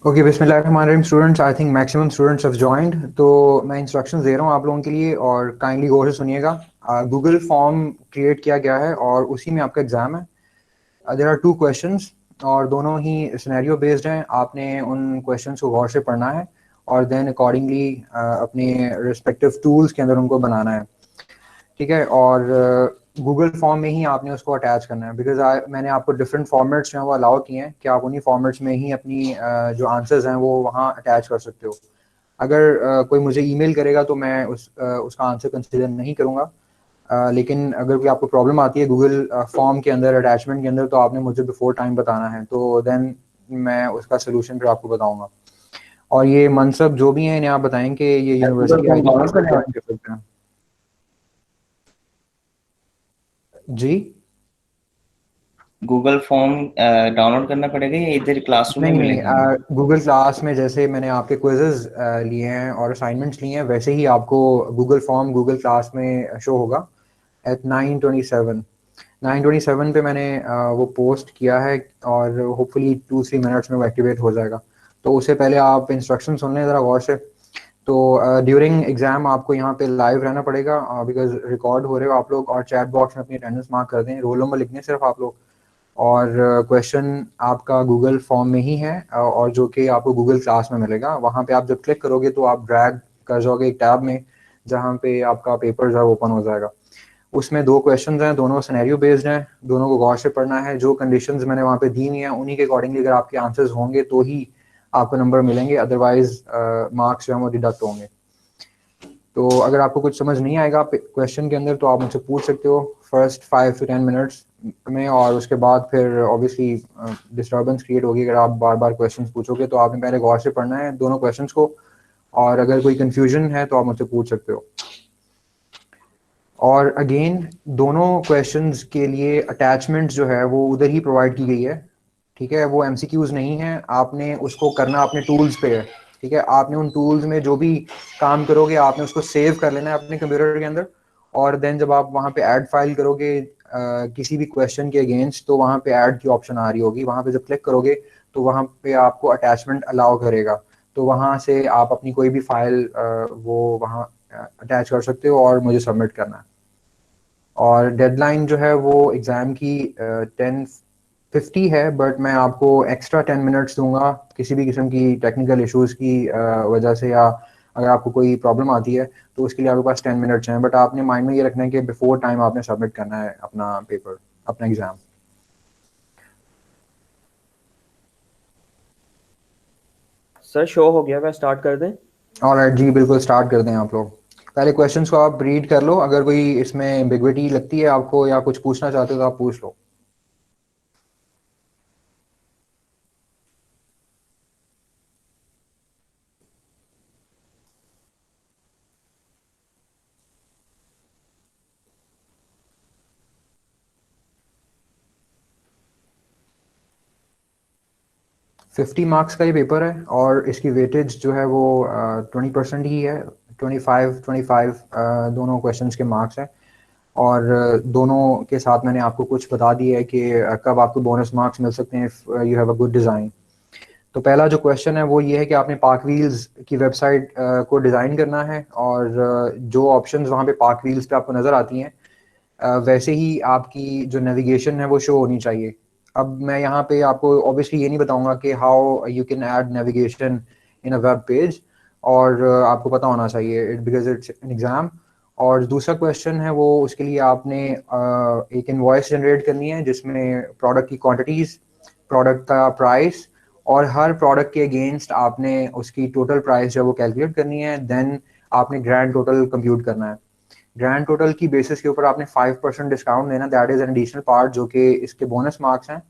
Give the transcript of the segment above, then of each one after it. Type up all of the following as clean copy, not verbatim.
Okay, बिस्मिल्लाहिर्रहमानिर्रहीम students. I think maximum students have joined, तो मैं इंस्ट्रक्शंस दे रहा हूँ आप लोगों के लिए और काइंडली गौर से सुनिएगा। गूगल फॉर्म क्रिएट किया गया है और उसी में आपका एग्ज़ाम है। देयर आर टू क्वेश्चंस और दोनों ही सिनेरियो बेस्ड हैं। आपने उन क्वेश्चंस को गौर से पढ़ना है और देन अकॉर्डिंगली अपने रिस्पेक्टिव टूल्स के अंदर उनको बनाना है, ठीक है। और गूगल फॉर्म में ही आपने उसको अटैच करना है, बिकॉज मैंने आपको डिफरेंट फॉर्मेट्स जो हैं वो अलाउ किए हैं कि आप उन्हीं फॉर्मेट्स में ही अपनी जो आंसर्स हैं वो वहाँ अटैच कर सकते हो। अगर कोई मुझे ईमेल करेगा तो मैं उसका आंसर कंसिडर नहीं करूँगा, लेकिन अगर कोई आपको प्रॉब्लम आती है गूगल फॉर्म के अंदर अटैचमेंट के अंदर तो आपने मुझे बिफोर टाइम बताना है, तो देन मैं उसका सोल्यूशन फिर आपको बताऊंगा। और ये मनसब जो भी हैं इन्हें आप बताएं कि ये Google university form ID download कैसे करना है। ज्वाइन कर सकते हैं। जी गूगल फॉर्म डाउनलोड करना पड़ेगा या इधर क्लासरूम में नहीं मिलेगा हमें? नहीं, गूगल क्लास में जैसे मैंने आपके क्विजेज लिए हैं और असाइनमेंट्स लिए हैं वैसे ही आपको गूगल फॉर्म गूगल क्लास में शो होगा एट 9:27। 9:27 पे मैंने वो पोस्ट किया है और होपफुली 2-3 मिनट्स में वो एक्टिवेट हो जाएगा। तो उससे पहले आप इंस्ट्रक्शन सुन लें ज़रा गौर से। तो ड्यूरिंग एग्ज़ाम आपको यहाँ पे लाइव रहना पड़ेगा बिकॉज रिकॉर्ड हो रहे हो आप लोग, और चैट बॉक्स में अपनी अटेंडेंस मार्क कर दें। रोल नंबर लिखने सिर्फ आप लोग, और क्वेश्चन आपका गूगल फॉर्म में ही है और जो कि आपको गूगल क्लास में मिलेगा। वहाँ पे आप जब क्लिक करोगे तो आप ड्रैग कर जाओगे एक टैब में जहाँ पे आपका पेपर जो है ओपन हो जाएगा। उसमें दो क्वेश्चंस हैं, दोनों सिनेरियो बेस्ड हैं, दोनों को गौर से पढ़ना है। जो कंडीशंस मैंने वहाँ पे दी हुई हैं उन्हीं के अकॉर्डिंगली अगर आपके आंसर्स होंगे तो ही आपको नंबर मिलेंगे, अदरवाइज मार्क्स जो हैं वो डिडक्ट होंगे। तो अगर आपको कुछ समझ नहीं आएगा क्वेश्चन के अंदर तो आप मुझसे पूछ सकते हो फर्स्ट 5 to 10 मिनट्स में, और उसके बाद फिर ऑब्वियसली डिस्टर्बेंस क्रिएट होगी अगर आप बार बार क्वेश्चन पूछोगे। तो आपने पहले गौर से पढ़ना है दोनों क्वेश्चन को, और अगर कोई कंफ्यूजन है तो आप मुझसे पूछ सकते हो। और अगेन दोनों क्वेश्चंस के लिए अटैचमेंट जो है वो उधर ही प्रोवाइड की गई है, ठीक है। वो एमसीक्यूज नहीं है, आपने उसको करना अपने टूल्स पे है, ठीक है। आपने उन टूल्स में जो भी काम करोगे आपने उसको सेव कर लेना है अपने कंप्यूटर के अंदर, और देन जब आप वहाँ पे ऐड फाइल करोगे किसी भी क्वेश्चन के अगेंस्ट तो वहाँ पे ऐड की ऑप्शन आ रही होगी। वहाँ पे जब क्लिक करोगे तो वहाँ पे आपको अटैचमेंट अलाउ करेगा, तो वहाँ से आप अपनी कोई भी फाइल वो वहाँ अटैच कर सकते हो और मुझे सबमिट करना है। और डेडलाइन जो है वो एग्ज़ाम की 10:50 है, बट मैं आपको एक्स्ट्रा 10 मिनट्स दूंगा किसी भी किस्म की टेक्निकल इश्यूज़ की वजह से, या अगर आपको कोई प्रॉब्लम आती है तो उसके लिए आपके पास 10 मिनट्स हैं। बट आपने माइंड में ये रखना है कि बिफोर टाइम आपने सबमिट करना है अपना पेपर, अपना एग्ज़ाम। सर शो हो गया, मैं स्टार्ट कर दें? ऑलराइट जी, बिल्कुल स्टार्ट कर दें आप लोग। पहले क्वेश्चंस को आप रीड कर लो, अगर कोई इसमें एम्बिग्विटी लगती है आपको या कुछ पूछना चाहते हो तो आप पूछ लो। 50 मार्क्स का ये पेपर है और इसकी वेटेज जो है वो 20% ही है। 25-25 दोनों क्वेश्चंस के मार्क्स हैं, और दोनों के साथ मैंने आपको कुछ बता दिया है कि कब आपको बोनस मार्क्स मिल सकते हैं if you have a good design. तो पहला जो क्वेश्चन है वो ये है कि आपने पार्क व्हील्स की वेबसाइट को डिज़ाइन करना है, और जो ऑप्शंस वहाँ पे पार्क व्हील्स पे आपको नज़र आती हैं वैसे ही आपकी जो नेविगेशन है वो शो होनी चाहिए। अब मैं यहाँ पे आपको ऑब्वियसली ये नहीं बताऊंगा कि how you can add navigation in a web page, और आपको पता होना चाहिए बिकॉज इट्स एन एग्ज़ाम। और दूसरा क्वेश्चन है वो उसके लिए आपने एक इनवॉइस जनरेट करनी है जिसमें प्रोडक्ट की क्वांटिटीज़, प्रोडक्ट का प्राइस, और हर प्रोडक्ट के अगेंस्ट आपने उसकी टोटल प्राइस जो है वो कैलकुलेट करनी है। देन आपने ग्रैंड टोटल कंप्यूट करना है। ग्रैंड टोटल की बेसिस के ऊपर आपने 5% डिस्काउंट देना, that is an additional part जो कि इसके बोनस मार्क्स हैं।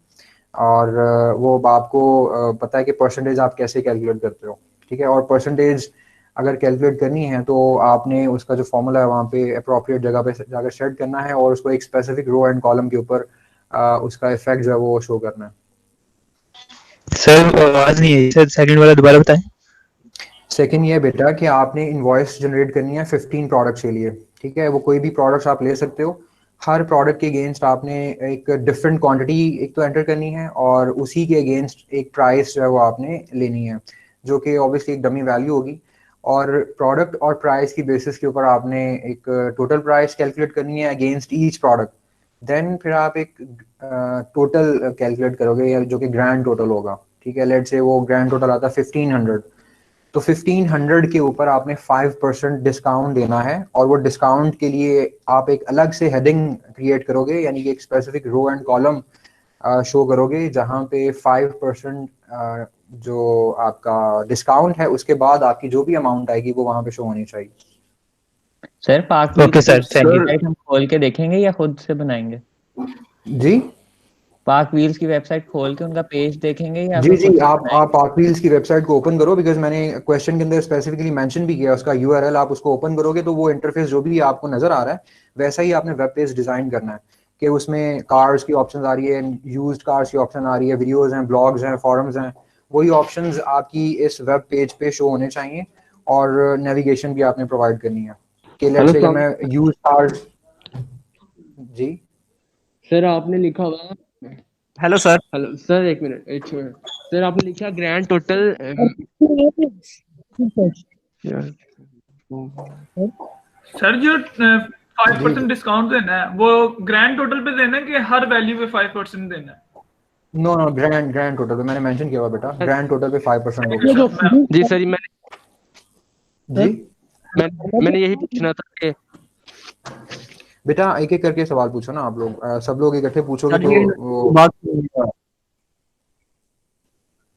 और वो आपको पता है कि परसेंटेज आप कैसे कैलकुलेट करते हो, ठीक है। और परसेंटेज अगर कैलकुलेट करनी है तो आपने उसका जो फॉर्मूला है वहाँ पे अप्रोप्रिएट जगह पे जाकर सेट करना है और उसको एक स्पेसिफिक रो एंड कॉलम के ऊपर उसका इफेक्ट जो है वो शो करना है। सर आवाज नहीं आई सर, सेकंड वाला दोबारा बताएं। सेकंड ये बेटा कि आपने इनवॉइस जनरेट करनी है 15 प्रोडक्ट्स के लिए, ठीक है। वो कोई भी प्रोडक्ट्स आप ले सकते हो, हर प्रोडक्ट के अगेंस्ट आपने एक डिफरेंट क्वांटिटी एक तो एंटर करनी है और उसी के अगेंस्ट एक प्राइस जो है वो आपने लेनी है, जो कि ऑब्वियसली एक डमी वैल्यू होगी। और प्रोडक्ट और प्राइस की बेसिस के ऊपर आपने एक टोटल प्राइस कैलकुलेट करनी है अगेंस्ट ईच प्रोडक्ट। देन फिर आप एक टोटल कैलकुलेट करोगे जो कि ग्रैंड टोटल होगा। ठीक है, लेट्स से वो ग्रैंड टोटल आता है 1500, तो 1500 के ऊपर आपने 5% डिस्काउंट देना है और वो डिस्काउंट के लिए आप एक अलग से हेडिंग क्रिएट करोगे, यानी कि एक specific row and column show करोगे जहां पे 5% जो आपका डिस्काउंट है उसके बाद आपकी जो भी अमाउंट आएगी वो वहां पे शो होनी चाहिए। सर पाक Okay, sir. Thank you. Website हम खोल के देखेंगे या खुद से बनाएंगे? जी पाक व्हील्स की वेबसाइट खोल के उनका पेज देखेंगे या जी फिर जी, खुद से आप बनाएंगे? आर्कव्हील्स की वेबसाइट को ओपन करो, बिकॉज मैंने क्वेश्चन के अंदर स्पेसिफिकली मेंशन भी किया उसका यूआरएल। आप उसको ओपन करोगे तो वो इंटरफेस जो भी आपको नजर आ रहा है वैसा ही आपने वेब पेज डिजाइन करना है, कि उसमें कार्स की ऑप्शन आ रही है, यूज्ड कार्स की ऑप्शन आ रही है, वीडियोज हैं, ब्लॉग्स हैं, फॉरम्स हैं, वही ऑप्शंस आपकी इस वेब पेज पे शो होने चाहिए। और नेविगेशन भी आपने प्रोवाइड करनी है कि लेट्स से मैं यूज कार्स। जी सर आपने लिखा हुआ, हेलो सर। हेलो सर, एक मिनट सर, आपने लिखा ग्रैंड टोटल सर जो 5% डिस्काउंट देना है वो ग्रैंड टोटल पे देना है कि हर वैल्यू पे 5% देना है? नो नो, ग्रैंड टोटल पे मैंने मेंशन किया हुआ बेटा, ग्रैंड टोटल पे 5% होगा। जी सर, जी मैंने यही पूछना था कि बेटा एक एक करके सवाल पूछो ना आप लोग, सब लोग इकट्ठे पूछोगे सर तो ये वो बात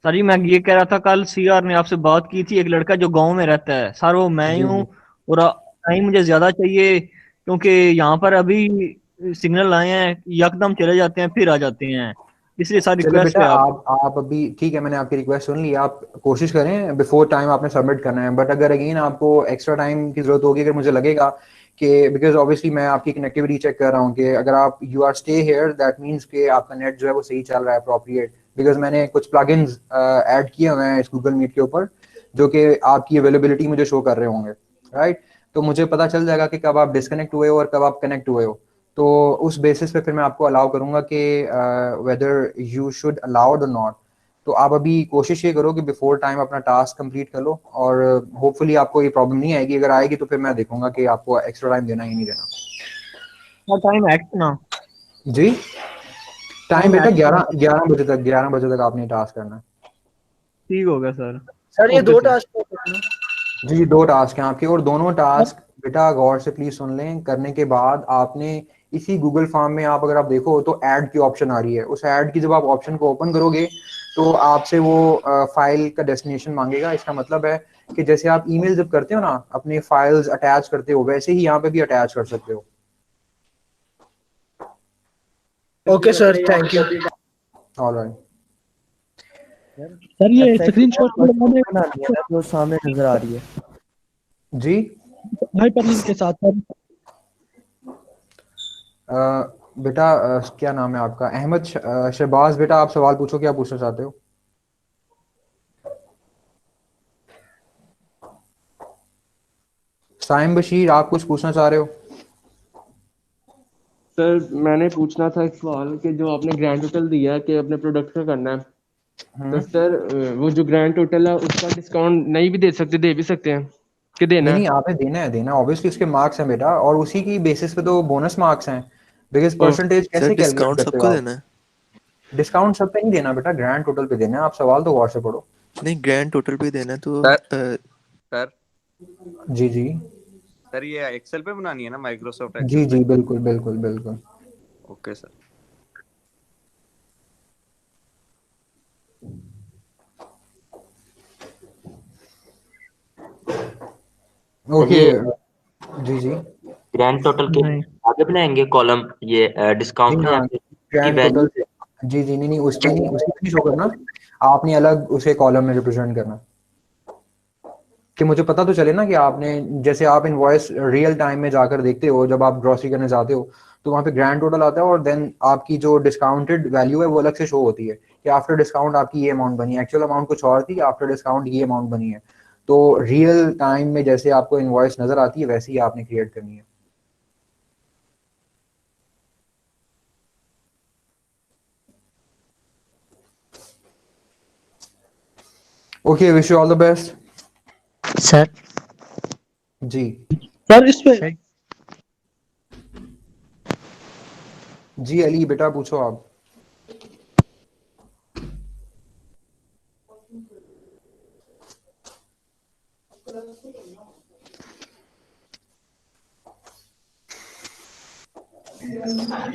सर जी मैं ये कह रहा था, कल सीआर ने आपसे बात की थी, एक लड़का जो गांव में रहता है सर, वो मैं ही जी हूँ। जी और टाइम मुझे ज्यादा चाहिए क्योंकि यहाँ पर अभी सिग्नल आए हैं, यकदम चले जाते हैं फिर आ जाते हैं, इसलिए सर चले रिक्वेस्ट बेटा, है आप। आप अभी ठीक है, मैंने आपकी रिक्वेस्ट सुन ली। आप कोशिश करें बिफोर टाइम आपने सबमिट करना है, बट अगर अगेन आपको एक्स्ट्रा टाइम की जरूरत होगी, अगर मुझे लगेगा कि बिकॉज ऑब्वियसली मैं आपकी कनेक्टिविटी चेक कर रहा हूँ कि अगर आप you are stay here that means कि आपका नेट जो है वो सही चल रहा है अप्रोप्रिएट, बिकॉज मैंने कुछ प्लगइन्स ऐड किए हुए हैं इस गूगल मीट के ऊपर जो कि आपकी अवेलेबिलिटी मुझे शो कर रहे होंगे, राइट। तो मुझे पता चल जाएगा कि कब आप डिस्कनेक्ट हुए हो और कब आप कनेक्ट हुए हो। तो उस बेसिस पे फिर मैं आपको अलाउ करूंगा कि वेदर यू शुड अलाउड और नॉट। तो आप अभी कोशिश ये करो कि बिफोर टाइम अपना टास्क कंप्लीट कर लो और होपफुली आपको ये प्रॉब्लम नहीं आएगी। अगर आएगी तो फिर मैं देखूंगा कि आपको एक्स्ट्रा टाइम देना ही नहीं देना। टाइम एक्ट ना जी टाइम बेटा एक्ट 11 बजे तक आपने टास्क करना है। ठीक हो गया सर। सर ये ओके दो सर। टास्क होते हैं ना? जी 2 टास्क हैं आपके, और दोनों टास्क बेटा गौर से प्लीज सुन लें। करने के बाद आपने इसी गूगल फॉर्म में आप अगर आप देखो तो ऐड की ऑप्शन आ रही है, उस ऐड की जब आप ऑप्शन को ओपन करोगे तो आपसे वो फाइल का डेस्टिनेशन मांगेगा। इसका मतलब है कि जैसे आप ईमेल जब करते हो ना, अपने फाइल्स अटैच करते हो, वैसे ही यहाँ पे भी अटैच कर सकते हो। Okay sir, thank you. Alright. Sir ये स्क्रीनशॉट बनानी है ना जो सामने नजर आ रही है। जी हाइपरलिंक के साथ सर। बेटा क्या नाम है आपका? अहमद शहबाज। बेटा आप सवाल पूछो, क्या पूछना चाहते हो? साइम बशीर आप कुछ पूछना चाह रहे हो? सर मैंने पूछना था एक सवाल कि जो आपने ग्रैंड टोटल दिया है कि अपने प्रोडक्ट का करना है, तो सर वो जो ग्रैंड टोटल है उसका डिस्काउंट नहीं भी दे सकते, दे भी सकते हैं कि देना नहीं है? नहीं, आपने देना है, देना ऑब्वियसली उसके मार्क्स हैं बेटा, और उसी की बेसिस पे तो बोनस मार्क्स हैं। बिकॉज परसेंटेज कैसे कैलकुलेट डिस्काउंट करते सबको हो देना है? आप? डिस्काउंट सब पे नहीं देना बेटा, ग्रैंड टोटल पे देना है। आप सवाल तो गौर से पढ़ो। नहीं, ग्रैंड टोटल पे देना है तो सर जी जी सर ये एक्सेल पे बनानी है ना, माइक्रोसॉफ्ट जी एक्सेल जी, पे? बिल्कुल बिल्कुल बिल्कुल। Okay sir. ओके ये जी जी ग्रैंड टोटल के नहीं आगे बनाएंगे कॉलम, ये जी डिस्काउंट है हाँ, आपकी ग्रैंड वैल्यू। टोटल से। जी जी, नहीं नहीं, उस पे नहीं, उसी पे नहीं शो करना, आपने अलग उसे कॉलम में रिप्रेजेंट करना, कि मुझे पता तो चले ना कि आपने, जैसे आप इनवॉइस रियल टाइम में जाकर देखते हो, जब आप ग्रोसरी करने जाते हो तो वहाँ पे ग्रैंड टोटल आता है और देन आपकी जो डिस्काउंटेड वैल्यू है वो अलग से शो होती है कि आफ्टर डिस्काउंट आपकी ये अमाउंट बनी है, एक्चुअल अमाउंट कुछ और थी, आफ्टर डिस्काउंट ये अमाउंट बनी है। तो रियल टाइम में जैसे आपको इनवॉइस नजर आती है वैसे ही आपने क्रिएट करनी है। Okay, wish you all the best. Sir ji sir इस पे जी अली बेटा पूछो आप।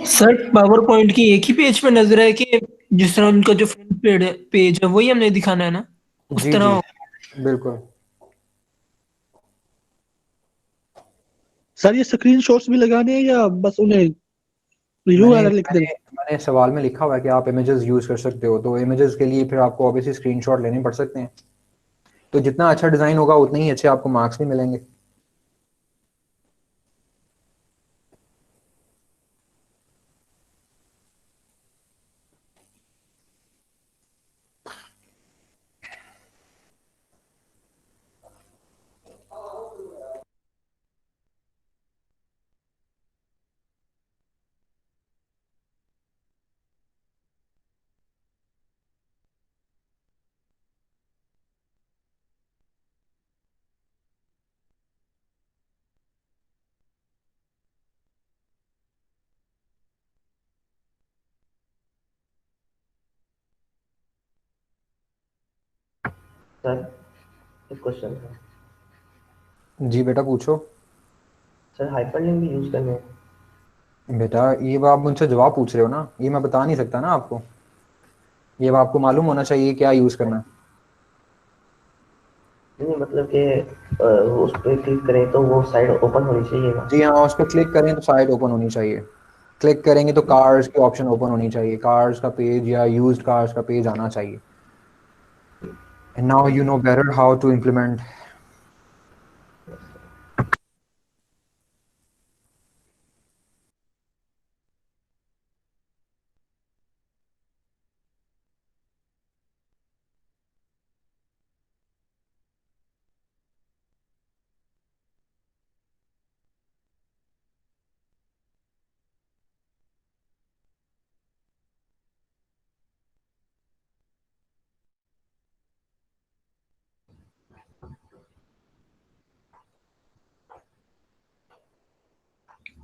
सर पावर पॉइंट की एक ही पेज पे नजर है कि जिस तरह उनका जो फ्रंट पेज है वही हमने दिखाना है ना, उस जी तरह जी बिल्कुल। सर ये स्क्रीनशॉट्स भी लगाने हैं या बस उन्हें यूआरएल लिख दें? मैंने सवाल में लिखा हुआ है कि आप इमेजेस यूज कर सकते हो, तो इमेजेस के लिए फिर आपको ऑब्वियसली स्क्रीनशॉट लेने पड़ सकते हैं। तो जितना अच्छा डिजाइन होगा उतने ही अच्छे आपको मार्क्स भी मिलेंगे। सर एक क्वेश्चन था। जी बेटा पूछो। सर हाइपरलिंक भी यूज करने हैं? बेटा ये आप मुझसे जवाब पूछ रहे हो ना, ये मैं बता नहीं सकता ना आपको। ये आपको मालूम होना चाहिए क्या यूज करना है। नहीं मतलब कि उस पर क्लिक करें तो वो साइड ओपन होनी चाहिए ना? जी हाँ, उस पर क्लिक करें तो साइट ओपन होनी चाहिए। क्लिक करेंगे तो कार्स की ऑप्शन ओपन होनी चाहिए, कार्स का पेज या यूज्ड कार्स का पेज आना चाहिए। And now you know better how to implement.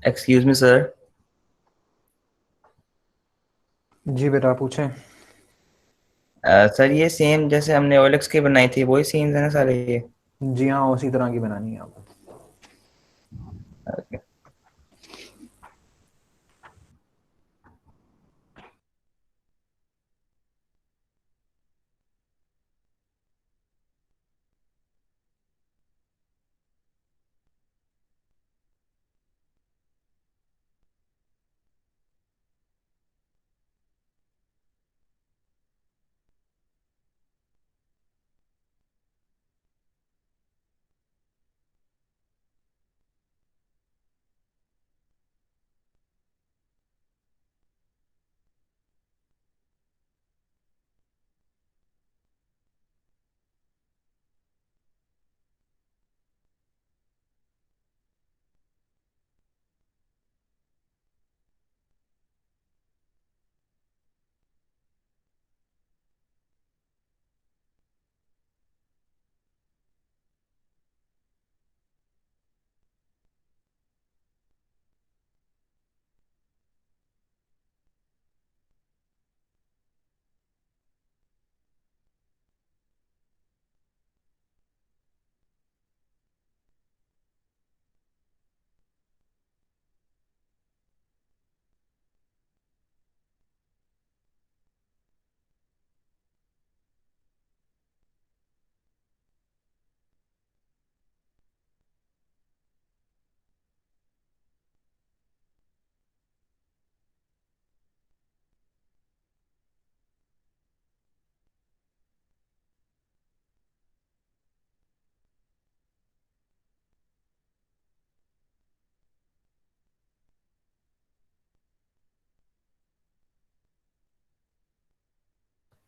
Excuse me sir. जी बेटा पूछें। सर ये सेम जैसे हमने OLX की बनाई थी वही सीन्स है ना सारे ये? जी हाँ, उसी तरह की बनानी है आपको। Okay.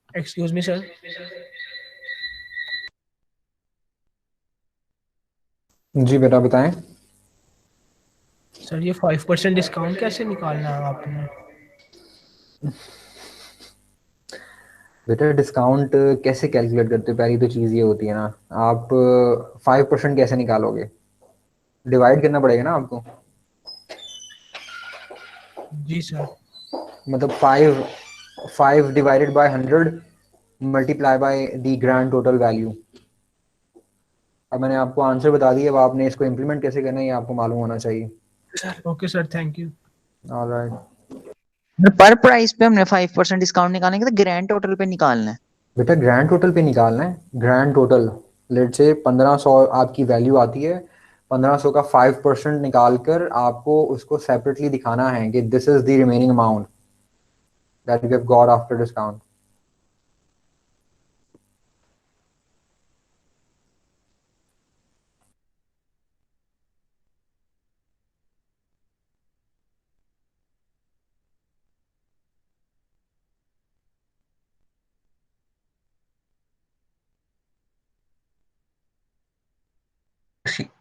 Excuse me sir. जी बेटा बताएं। सर ये 5% डिस्काउंट कैसे निकालना है आपने? बेटा डिस्काउंट कैसे कैलकुलेट करते हो? पहली तो चीज़ ये होती है ना, आप 5% कैसे निकालोगे? डिवाइड करना पड़ेगा ना आपको। जी सर। मतलब 5 divided by 100 multiply by the grand total value. अब मैंने आपको आंसर बता दिया, अब आपने इसको इम्प्लीमेंट कैसे करना है ये आपको मालूम होना चाहिए। Sir okay sir, thank you. Alright. पर प्राइस पे हमने 5% डिस्काउंट निकालने के तो ग्रैंड टोटल पे निकालना है। बेटा ग्रैंड टोटल पे निकालना है, ग्रैंड टोटल। लेट से 1500 आपकी वैल्यू आती है, 1500 का 5% निकाल कर आपको उसको सेपरेटली दिखाना है कि this is the remaining amount that you have got after discount.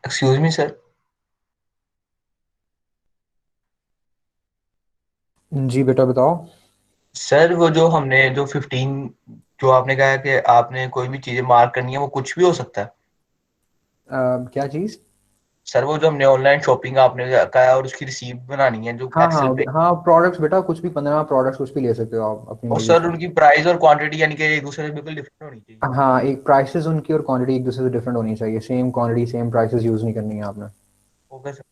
Excuse me sir. जी बेटा बताओ। सर वो जो हमने जो 15 जो आपने कहा कि आपने कोई भी चीजें मार्क करनी है वो कुछ भी हो सकता है। क्या चीज़? सर वो जो हमने ऑनलाइन शॉपिंग आपने कहा और उसकी रिसीप्ट बनानी है जो हाँ हाँ एक्सेल पे, हाँ, प्रोडक्ट्स बेटा कुछ भी, 15 प्रोडक्ट्स कुछ भी ले सकते हो आप अपनी और मर्जी सर से। उनकी प्राइस और क्वांटिटी यानी कि एक दूसरे से बिल्कुल डिफरेंट होनी चाहिए। हाँ, एक प्राइसेस उनकी और क्वांटिटी एक दूसरे से डिफरेंट होनी चाहिए। Same quantity same prices use नहीं करनी है आपने। Okay sir.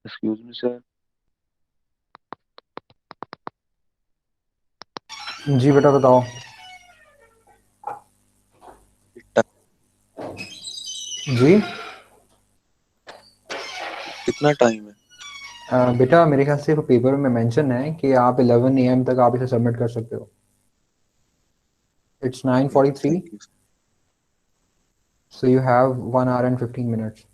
Excuse me sir. जी बेटा बताओ। जी कितना टाइम है? बेटा मेरे ख्याल से पेपर में मेंशन है कि आप 11 AM तक आप इसे सबमिट कर सकते हो। It's 9:43, thank you. so you have 1 hour and 15 minutes.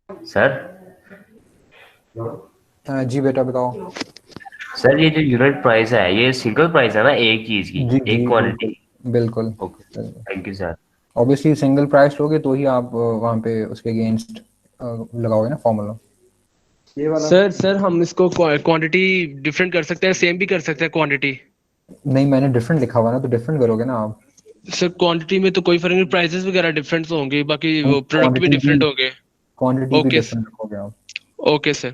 Sir जी बेटा बताओ। सर ये जो यूनिट प्राइस है ये सिंगल प्राइस है ना एक चीज की, जी जी एक बिल्कुल क्वांटिटी? बिल्कुल। Okay thank you sir. Obviously single price लोगे तो ही आप वहाँ पे उसके अगेंस्ट लगाओगे ना फॉर्मूला। सर हम इसको क्वांटिटी डिफरेंट कर सकते हैं, सेम भी कर सकते हैं क्वांटिटी। नहीं, मैंने डिफरेंट लिखा हुआ ना, तो डिफरेंट करोगे ना आप। सर क्वांटिटी में तो कोई फर्क नहीं, प्राइसेस वगैरह डिफरेंट होंगे, बाकी वो प्रोडक्ट भी क्वांटिटी भी डिफरेंट होंगे। क्वांटिटी भी ओके डिफरेंट रखोगे आप। Okay sir.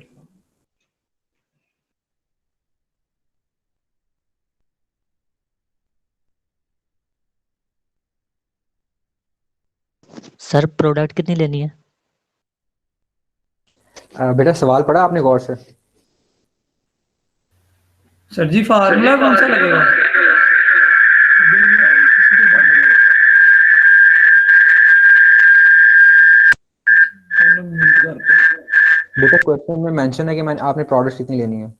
सर प्रोडक्ट कितनी लेनी है? बेटा सवाल पढ़ा आपने गौर से? सर जी फार्मूला कौन सा लगेगा? बेटा क्वेश्चन में मेंशन है कि मैंने आपने प्रोडक्ट कितनी लेनी है।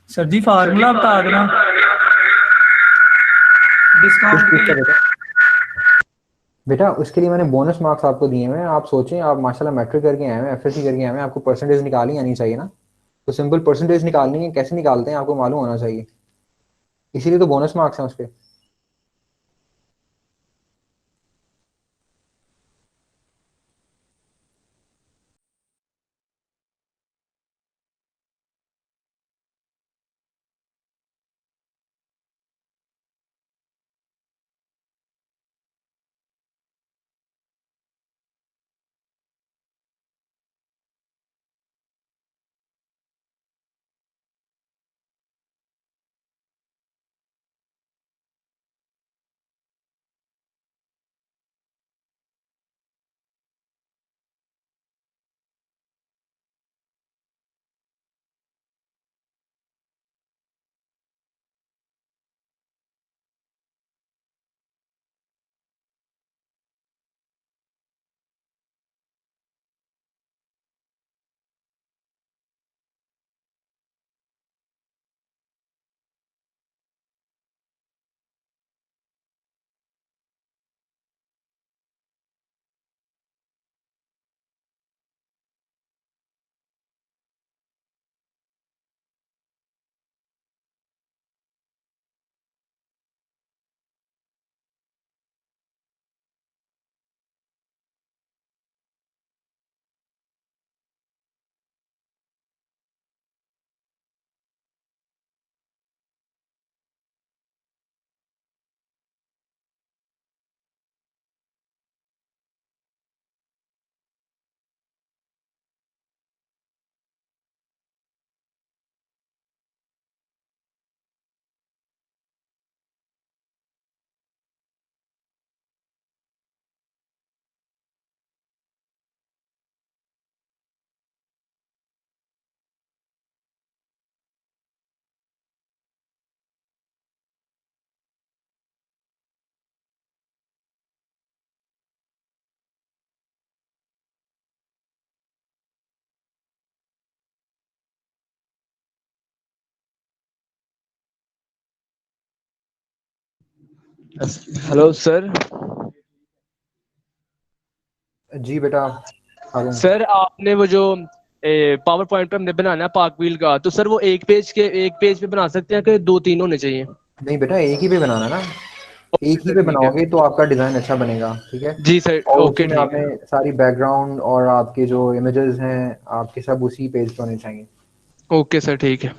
सर जी फार्मूला बता देना डिस्काउंट के लिए। बेटा उसके लिए मैंने बोनस मार्क्स आपको दिए हुए हैं। आप सोचें, आप माशाल्लाह मैट्रिक करके आए हैं, एफएससी करके आए हैं, आपको परसेंटेज निकालनी आनी चाहिए ना। तो सिंपल परसेंटेज निकालनी है, कैसे निकालते हैं आपको मालूम होना चाहिए, इसीलिए तो बोनस मार्क्स हैं उसके। Hello sir. जी बेटा हारून। सर आपने वो जो पावर पॉइंट पे हमने बनाना है पार्क व्हील का, तो सर वो एक पेज पे बना सकते हैं कि दो तीन होने चाहिए? नहीं बेटा एक ही पे बनाना ना, एक ही सर पे ठीक है। बनाओगे तो आपका डिजाइन अच्छा बनेगा, ठीक है। जी सर और ओके उसमें ठीक है। आपने सारी बैकग्राउंड और आपके जो इमेजेस हैं आपके सब उसी पेज पे होने चाहिए। ओके सर ठीक है।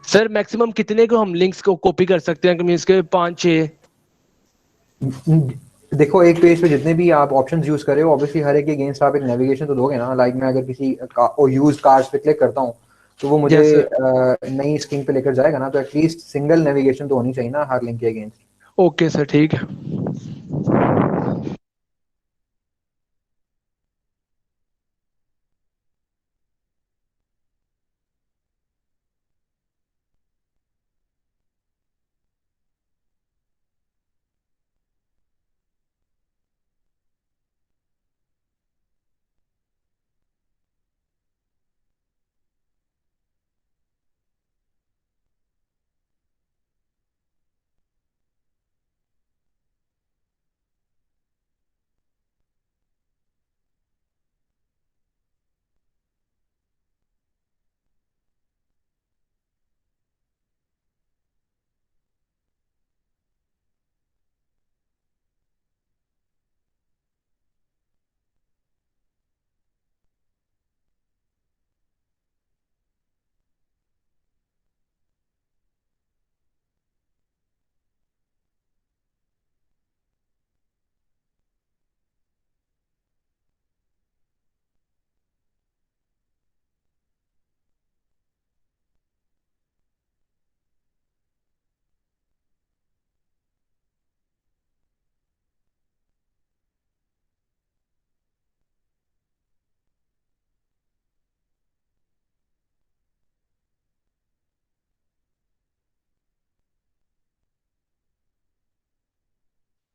सर मैक्सिमम कितने को हम लिंक्स को कॉपी कर सकते हैं कि मींस के 5-6? देखो एक पेज पे जितने भी आप ऑप्शंस यूज कर रहे हो, ऑब्वियसली हर एक के अगेंस्ट आप एक नेविगेशन तो दोगे ना। लाइक मैं अगर किसी यूज कार्स पे क्लिक करता हूँ तो वो मुझे यस सर। नई स्क्रीन पे लेकर जाएगा ना, तो एटलीस्ट सिंगल नेविगेशन तो होनी चाहिए ना हर लिंक के अगेंस्ट। ओके सर ठीक है।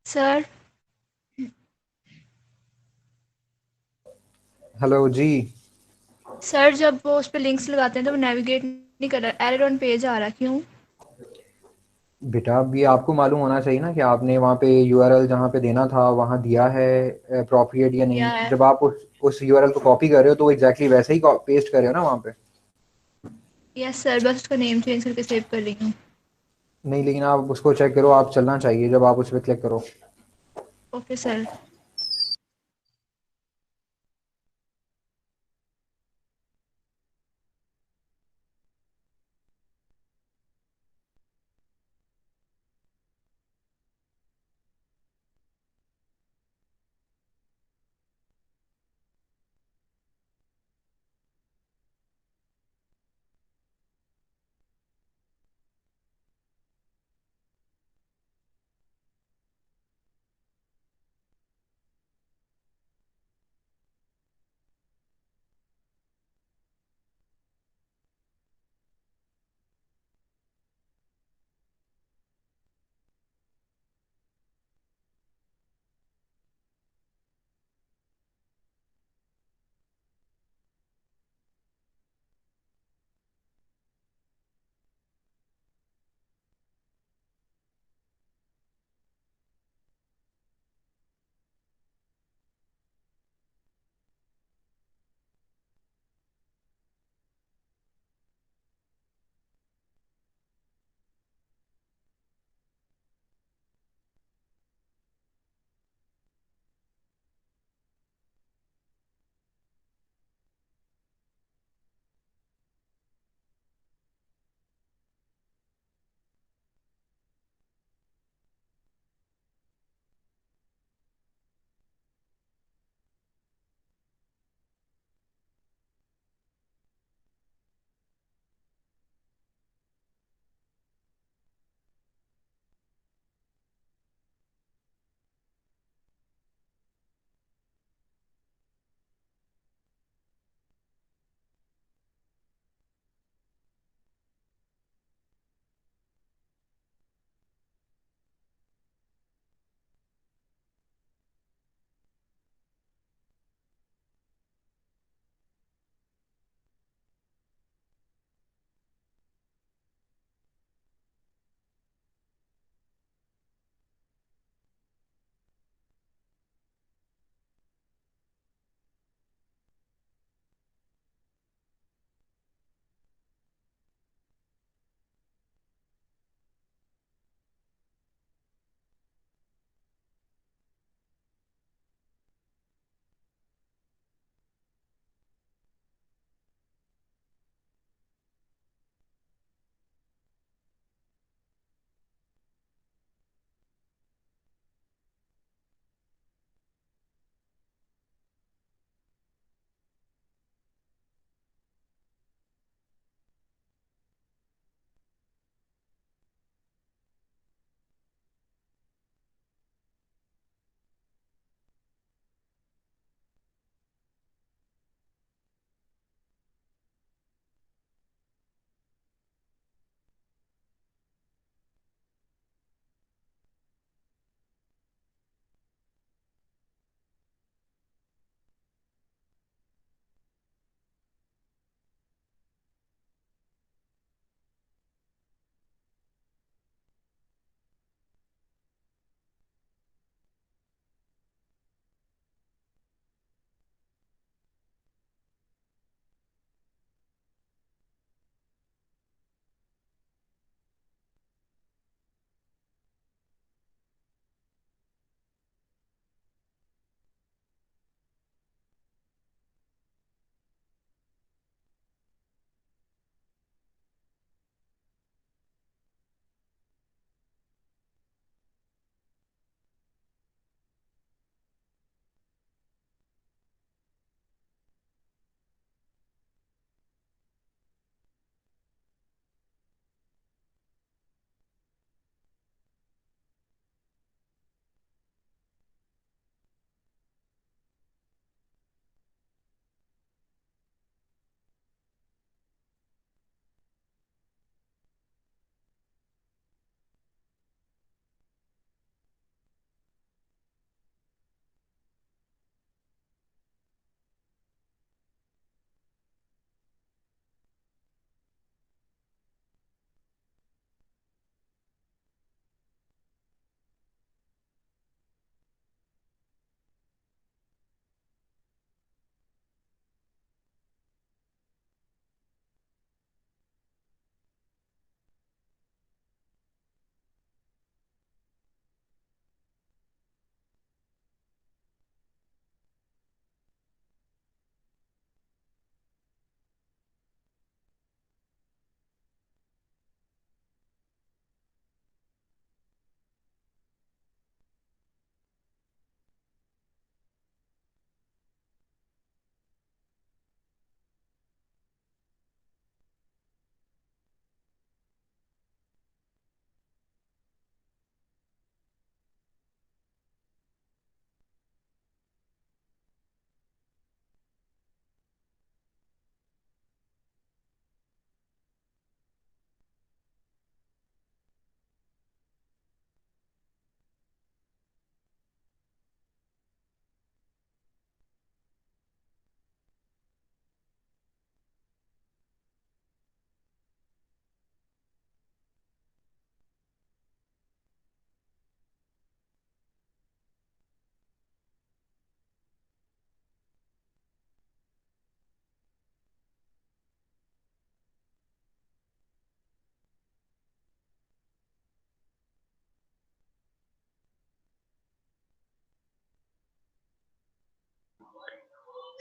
सर हेलो जी। सर जब वो उस पे लिंक्स लगाते हैं तो वो नेविगेट नहीं कर रहा, एरर ऑन पेज आ रहा, क्यों? बेटा अब ये आपको मालूम होना चाहिए ना कि आपने वहाँ पे यूआरएल जहाँ पे देना था वहाँ दिया है अप्रोप्रिएट या दिया नहीं। है। जब आप उस यूआरएल को कॉपी कर रहे हो तो एग्जैक्टली वैसे ही पेस्ट कर रहे हो ना वहाँ पे। यस सर, बस उसका नेम चेंज करके सेव कर रही हूँ। नहीं, लेकिन आप उसको चेक करो, आप चलना चाहिए जब आप उस पर क्लिक करो। Okay sir.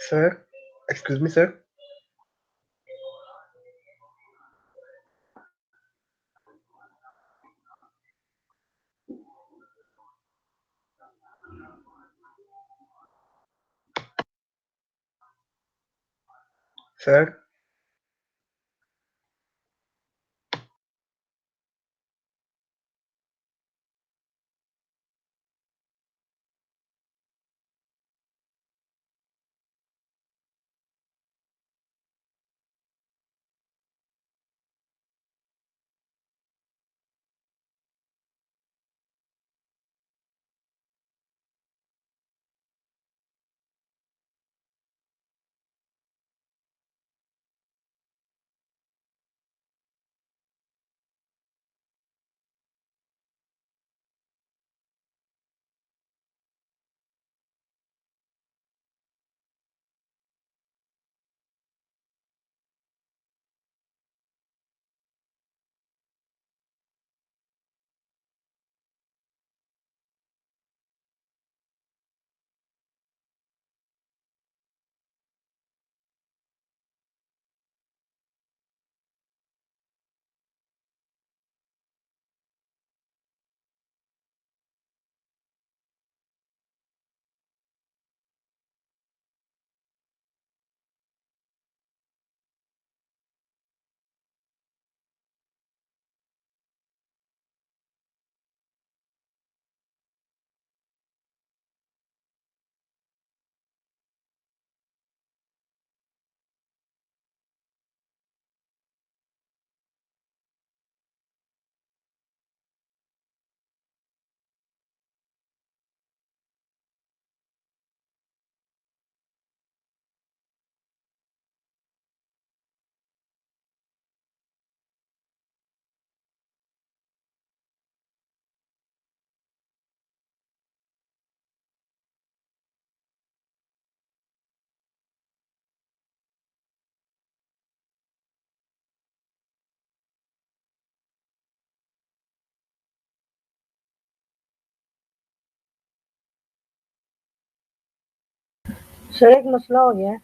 Sir, excuse me, sir. Sir. Sir एक मसला हो गया है।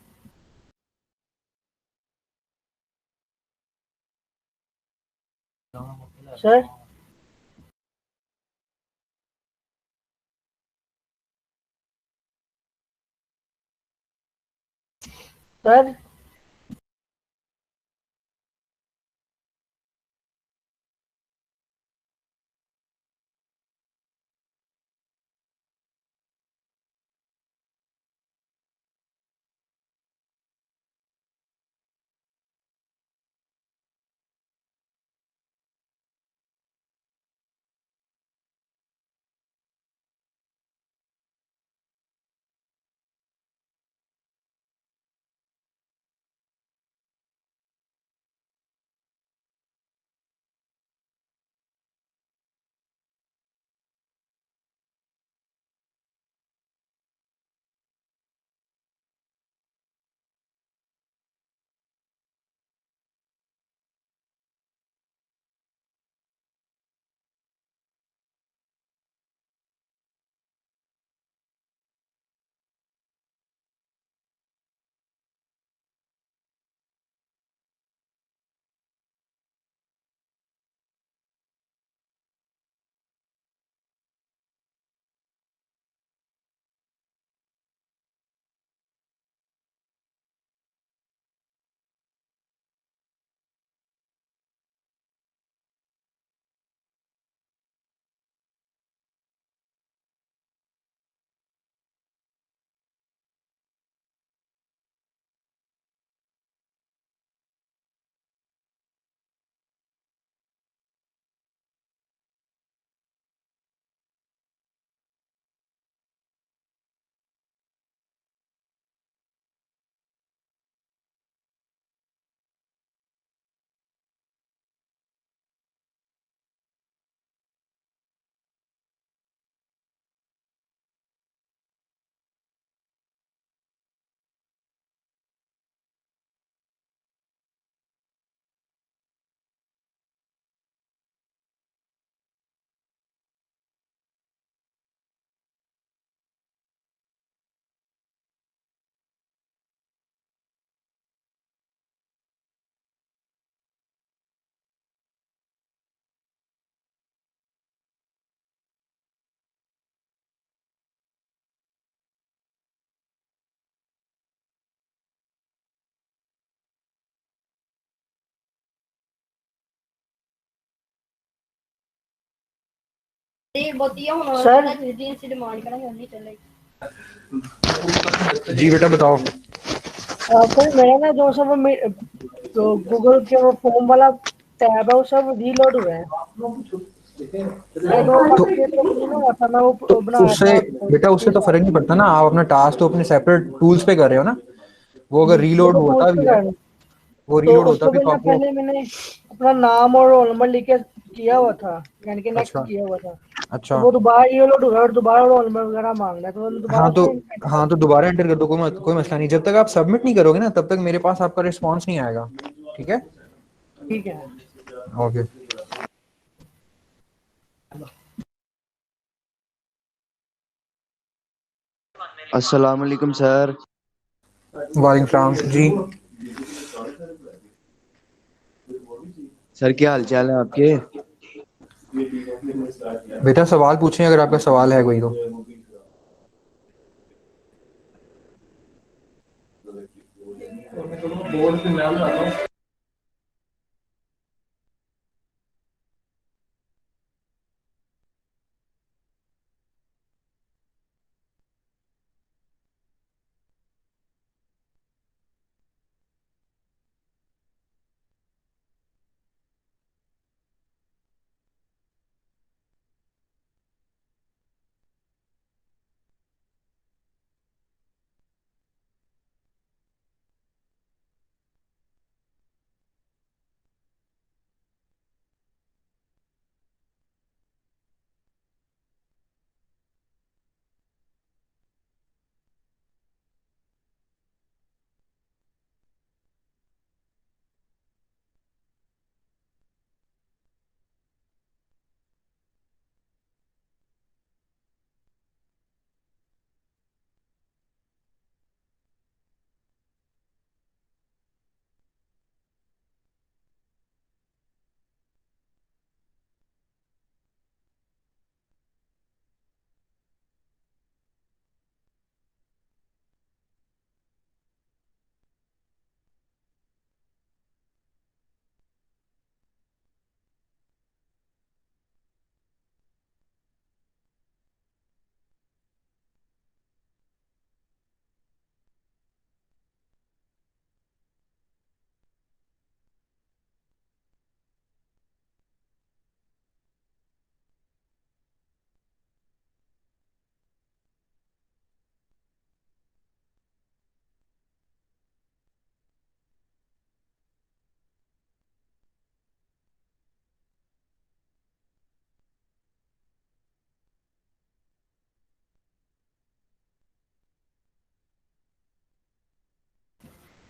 सर सर सर जी बेटा बताओ। सर मेरा ना जो सब तो गूगल के वो फॉर्म वाला टैब है वो सब रीलोड हुआ है। मैं वो पक्के तो नहीं ना हुआ था, मैं वो बनाया उससे था। बेटा उससे तो फर्क नहीं पड़ता ना, आप अपना टास्क तो अपने सेपरेट टूल्स पे कर रहे हो ना, वो अगर रीलोड तो होता भी है, वो तो रीलोड होता उसको भी तो पहले आपको। पहले मैंने अपना नाम और रोल नंबर लिख के किया हुआ था, यानी कि नेक्स्ट अच्छा किया हुआ था। अच्छा तो वो दोबारा रीलोड हो रहा है और दोबारा रोल नंबर वगैरह मांग रहा है, तो मैं दोबारा से हाँ तो दोबारा एंटर कर दो, कोई मसला नहीं। जब तक आप सबमिट नहीं करोगे ना तब तक मेरे पास आपका रिस्पांस नहीं आएगा। ठीक है ठीक है। ओके। अस्सलाम वालेकुम सर। वालेकुम सलाम जी। सर क्या हाल चाल है आपके? बेटा सवाल पूछें अगर आपका सवाल है कोई तो।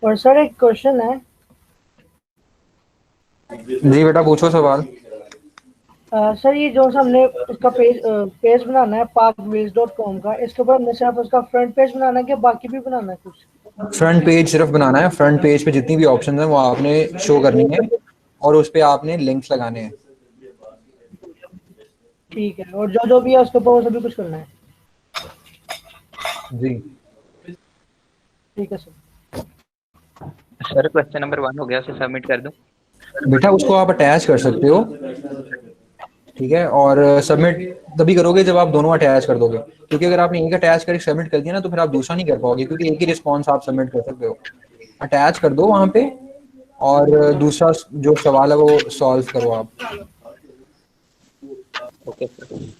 और सर एक क्वेश्चन है। जी बेटा पूछो सवाल। सर ये जो हमने इसका पेज बनाना है parkways.com का, इसके ऊपर हमने सिर्फ उसका फ्रंट पेज बनाना है कि बाकी भी बनाना है कुछ? फ्रंट पेज सिर्फ बनाना है। फ्रंट पेज पे जितनी भी ऑप्शन है वो आपने शो करनी है और उस पे आपने लिंक्स लगाने हैं। ठीक है, और जो जो भी है उसके ऊपर वो सभी कुछ करना है। जी ठीक है सर। सर क्वेश्चन नंबर 1 हो गया, उसे सबमिट कर दूं? बेटा उसको आप अटैच कर सकते हो, ठीक है, और सबमिट तभी करोगे जब आप दोनों अटैच कर दोगे, क्योंकि अगर आपने एक अटैच करके सबमिट कर दिया ना तो फिर आप दूसरा नहीं कर पाओगे, क्योंकि एक ही रिस्पॉन्स आप सबमिट कर सकते हो। अटैच कर दो वहां पे और दूसरा जो सवाल है वो सॉल्व करो आप। Okay sir.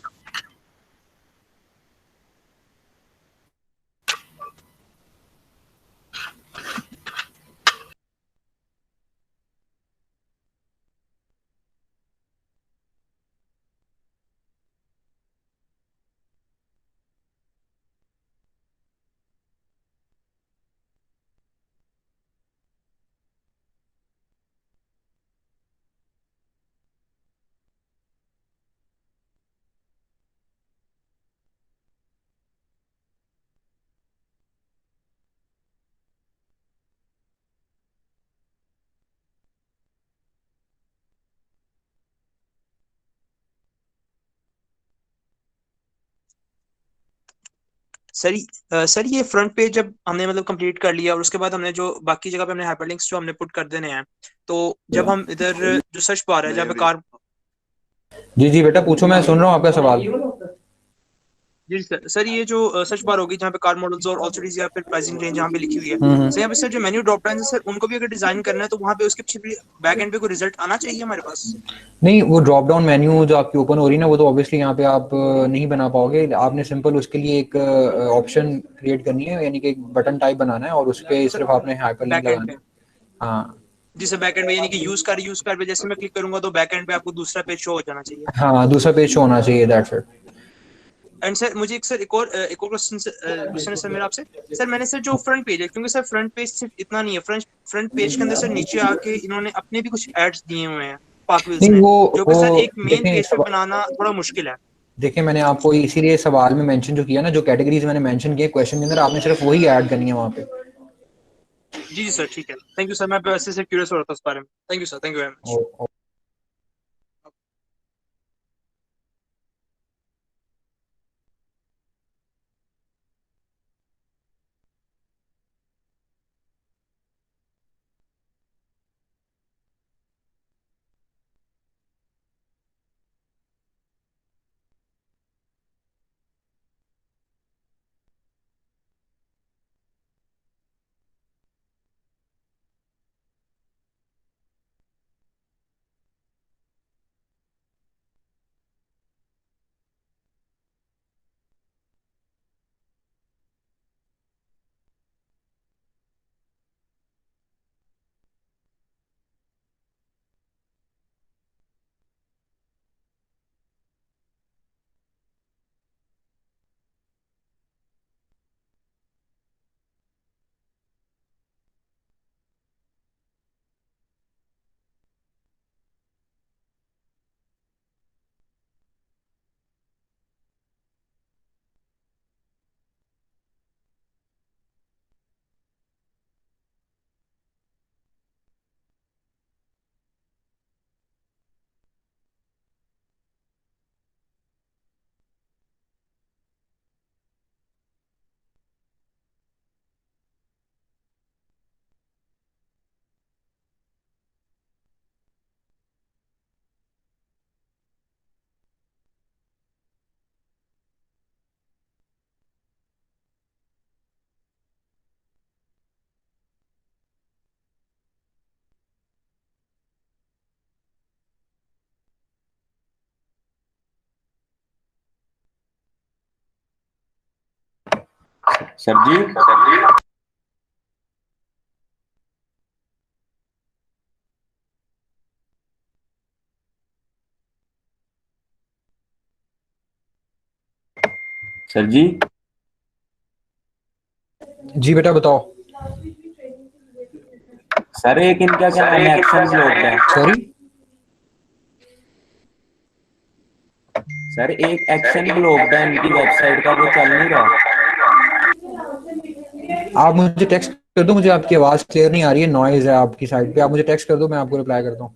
सर ये फ्रंट पेज जब हमने मतलब कंप्लीट कर लिया और उसके बाद हमने जो बाकी जगह पे हमने हाइपरलिंक्स जो हमने पुट कर देने हैं, तो जब हम इधर जो सर्च बार है जहाँ पे कार जी जी बेटा पूछो, मैं सुन रहा हूँ आपका सवाल। जी सर। सर ये जो सर्च बार होगी जहाँ पे कार मॉडल्स और ऑल्टोरिटीज या फिर प्राइसिंग रेंज जहाँ पे लिखी हुई है, सर यहाँ पे सर जो मेन्यू ड्रॉप डाउन है सर, उनको भी अगर डिजाइन करना है तो वहाँ पे उसके पीछे भी बैक एंड पे कोई रिजल्ट आना चाहिए हमारे पास। नहीं, वो ड्रॉप डाउन मेन्यू जो आपकी ओपन हो रही है ना, वो तो ऑब्वियसली यहाँ पे आप नहीं बना पाओगे। आपने सिंपल उसके लिए एक ऑप्शन क्रिएट करनी है, यानी कि एक बटन टाइप बनाना है और उस पे सिर्फ आपने हाइपरलिंक बैक एंड लगाना पे। है। हाँ जी सर, बैक एंड पे यानी कि यूज कर पे जैसे मैं क्लिक करूंगा तो बैक एंड पे आपको दूसरा पेज शो हो जाना चाहिए। हाँ, दूसरा पेज शो होना चाहिए, दैट्स इट। एंड सर मुझे एक और क्वेश्चन है सर मेरा आपसे। सर मैंने सर जो फ्रंट पेज है, क्योंकि सर फ्रंट पेज सिर्फ इतना नहीं है, फ्रंट पेज के अंदर सर नीचे आके इन्होंने अपने भी कुछ एड्स दिए हुए हैं पार्कविल्स नहीं ने, वो जो कि वो सर एक मेन देखें पेज पे बनाना थोड़ा मुश्किल है। देखिए, मैंने आपको इसीलिए सवाल में मेंशन जो किया ना, जो कैटेगरीज मैंने मेंशन किए क्वेश्चन के अंदर, आपने सिर्फ वही ऐड करनी है वहाँ पे। जी जी सर ठीक है, थैंक यू सर, मैं वैसे से क्यूरियस हो रहा था उस बारे में। Thank you sir, thank you very much. ओ- सर जी। सर जी। जी बेटा बताओ। सर एक इनका क्या नाम है, एक्शन ब्लॉक है। सॉरी सर एक एक्शन ब्लॉक है इनकी वेबसाइट का, वो चल नहीं रहा। आप मुझे टेक्स्ट कर दो, मुझे आपकी आवाज़ क्लियर नहीं आ रही है, नॉइज है आपकी साइड पे। आप मुझे टेक्स्ट कर दो, मैं आपको रिप्लाई करता हूँ।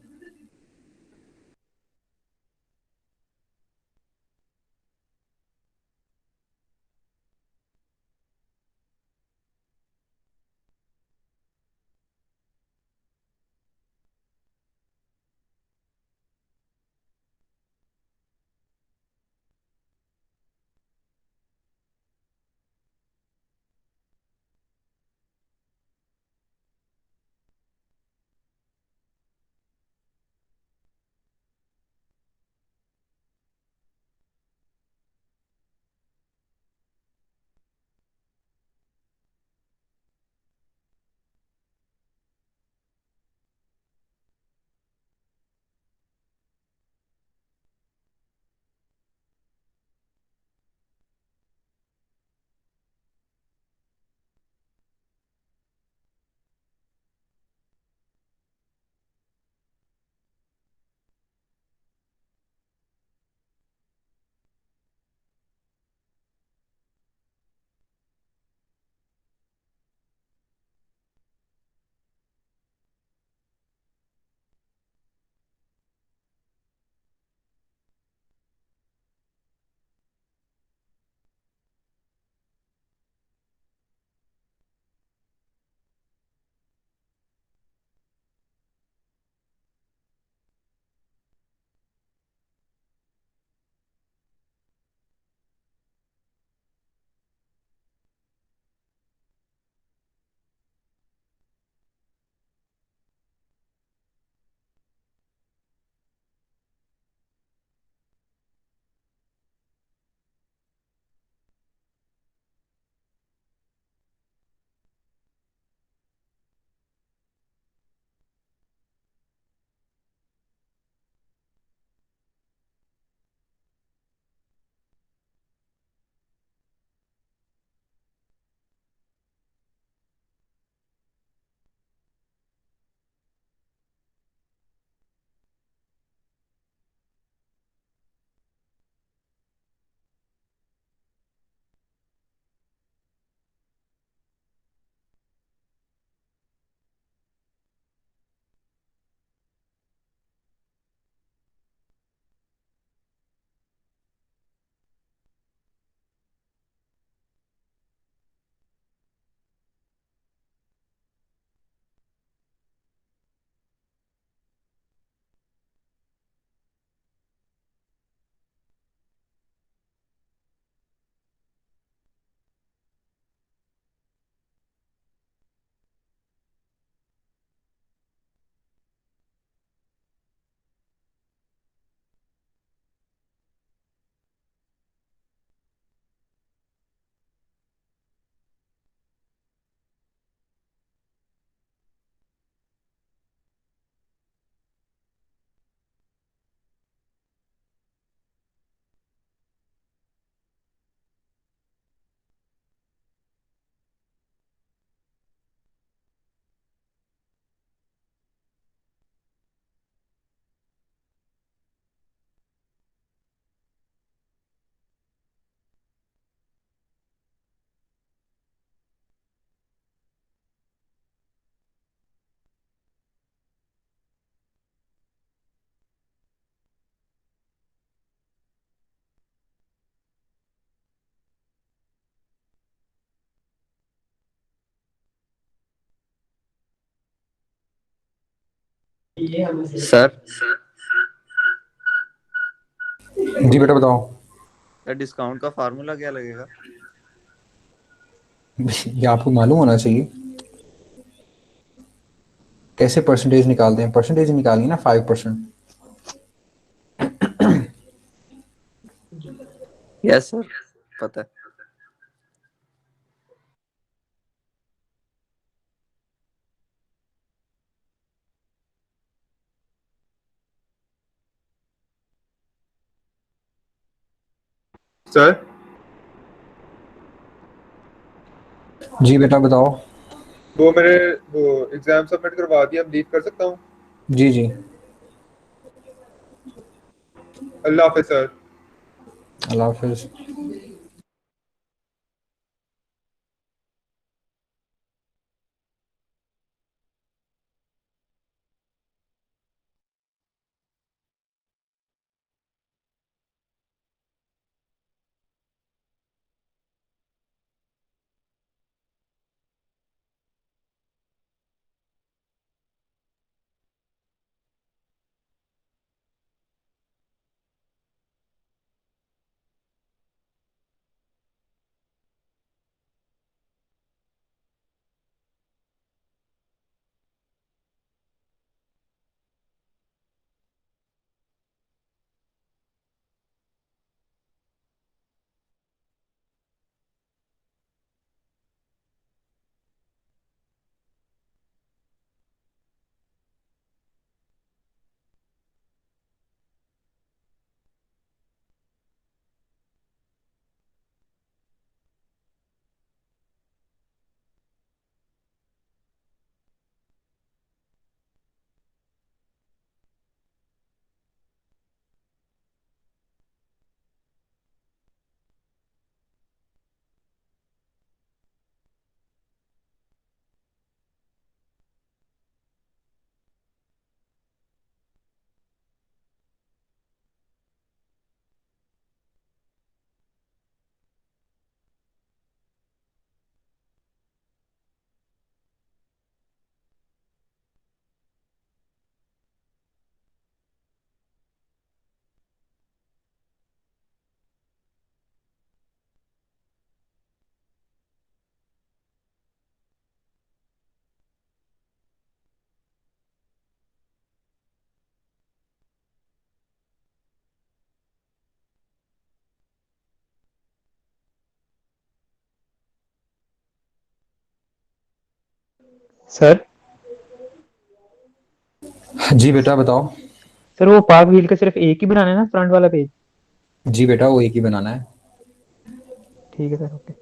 सर जी बेटा बताओ। सर डिस्काउंट का फार्मूला क्या लगेगा? ये आपको मालूम होना चाहिए। कैसे परसेंटेज निकालते हैं? परसेंटेज निकालिए ना, 5%। यस सर, पता है। सर जी बेटा बताओ। वो मैंने वो एग्जाम सबमिट करवा दिया, अब लीव कर सकता हूँ? जी जी। अल्लाह हाफिज सर। अल्लाह हाफिज। सर जी बेटा बताओ। सर वो पाक व्हील का सिर्फ एक ही बनाना है ना, फ्रंट वाला पेज? जी बेटा वो एक ही बनाना है। ठीक है sir, okay.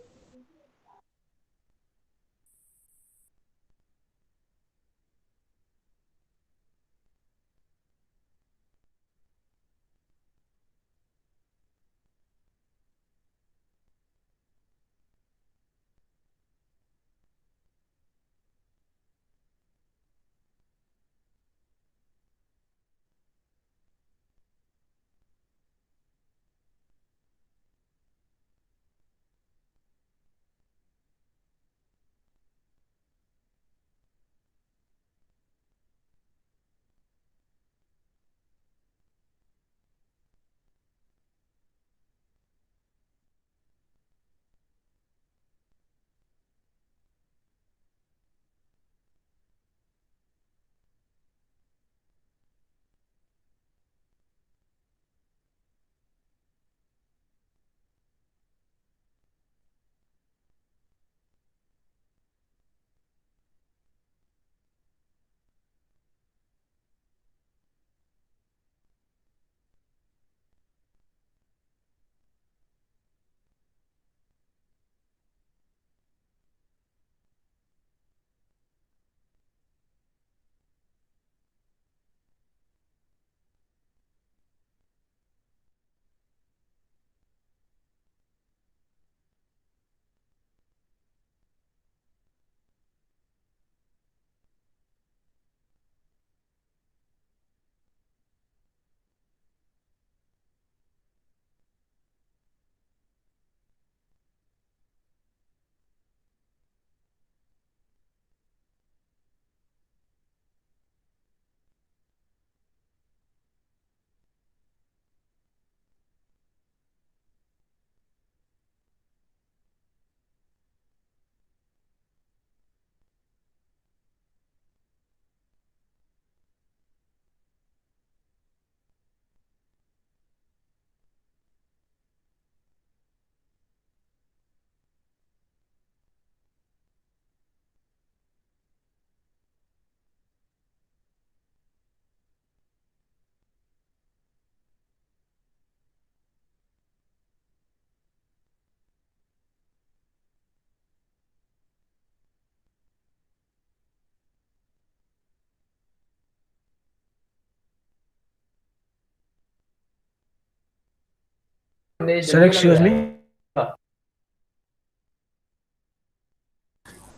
Sir excuse me.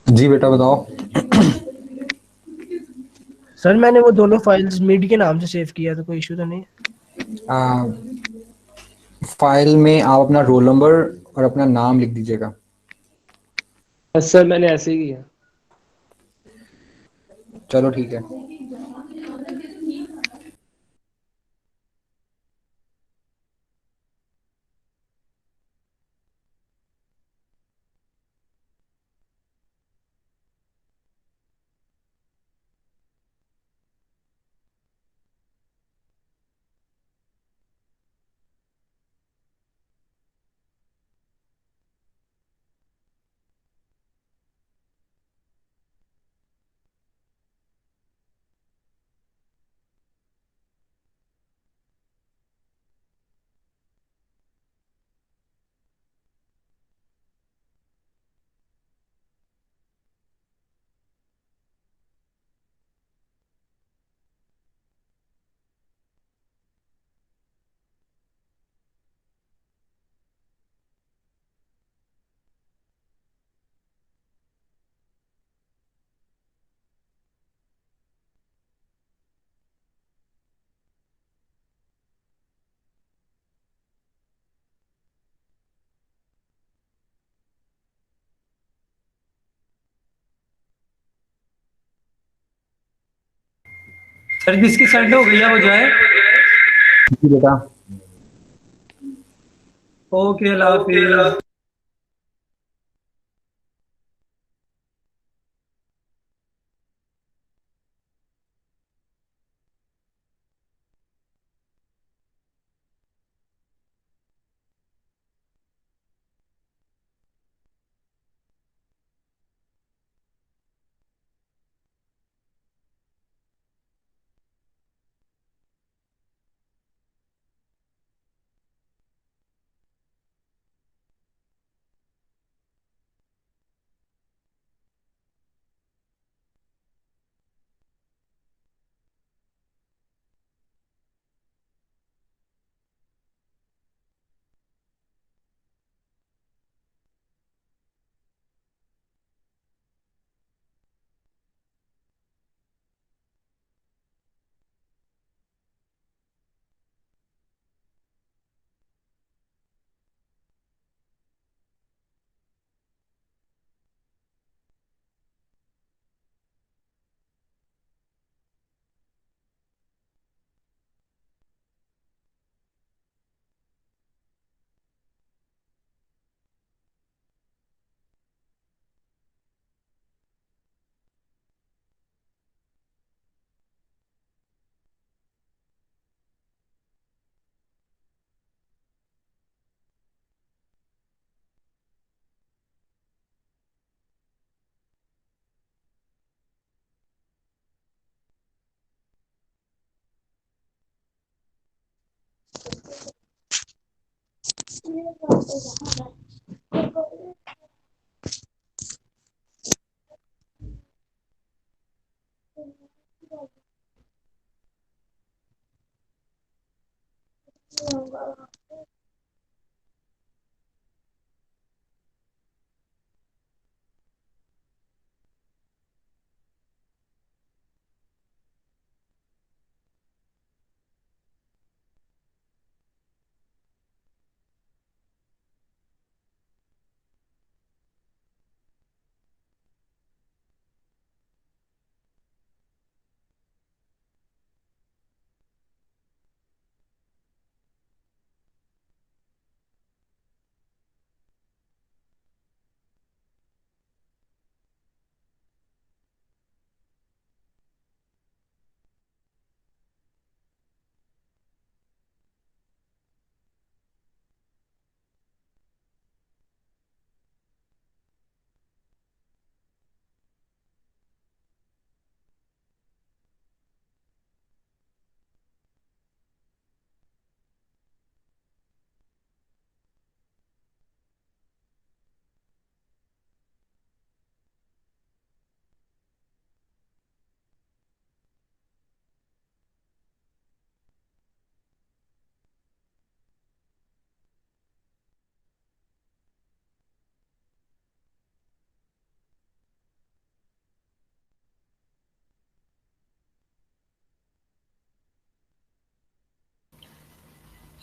जी बेटा बताओ। सर मैंने वो दोनों फाइल्स मीड के नाम से सेव किया तो कोई इशू तो नहीं? फाइल में आप अपना रोल नंबर और अपना नाम लिख दीजिएगा। बस सर मैंने ऐसे ही किया। चलो ठीक है। सर जिसकी सेंड हो गई है वो जाए। जी बेटा। ओके अल्लाह हाफिज।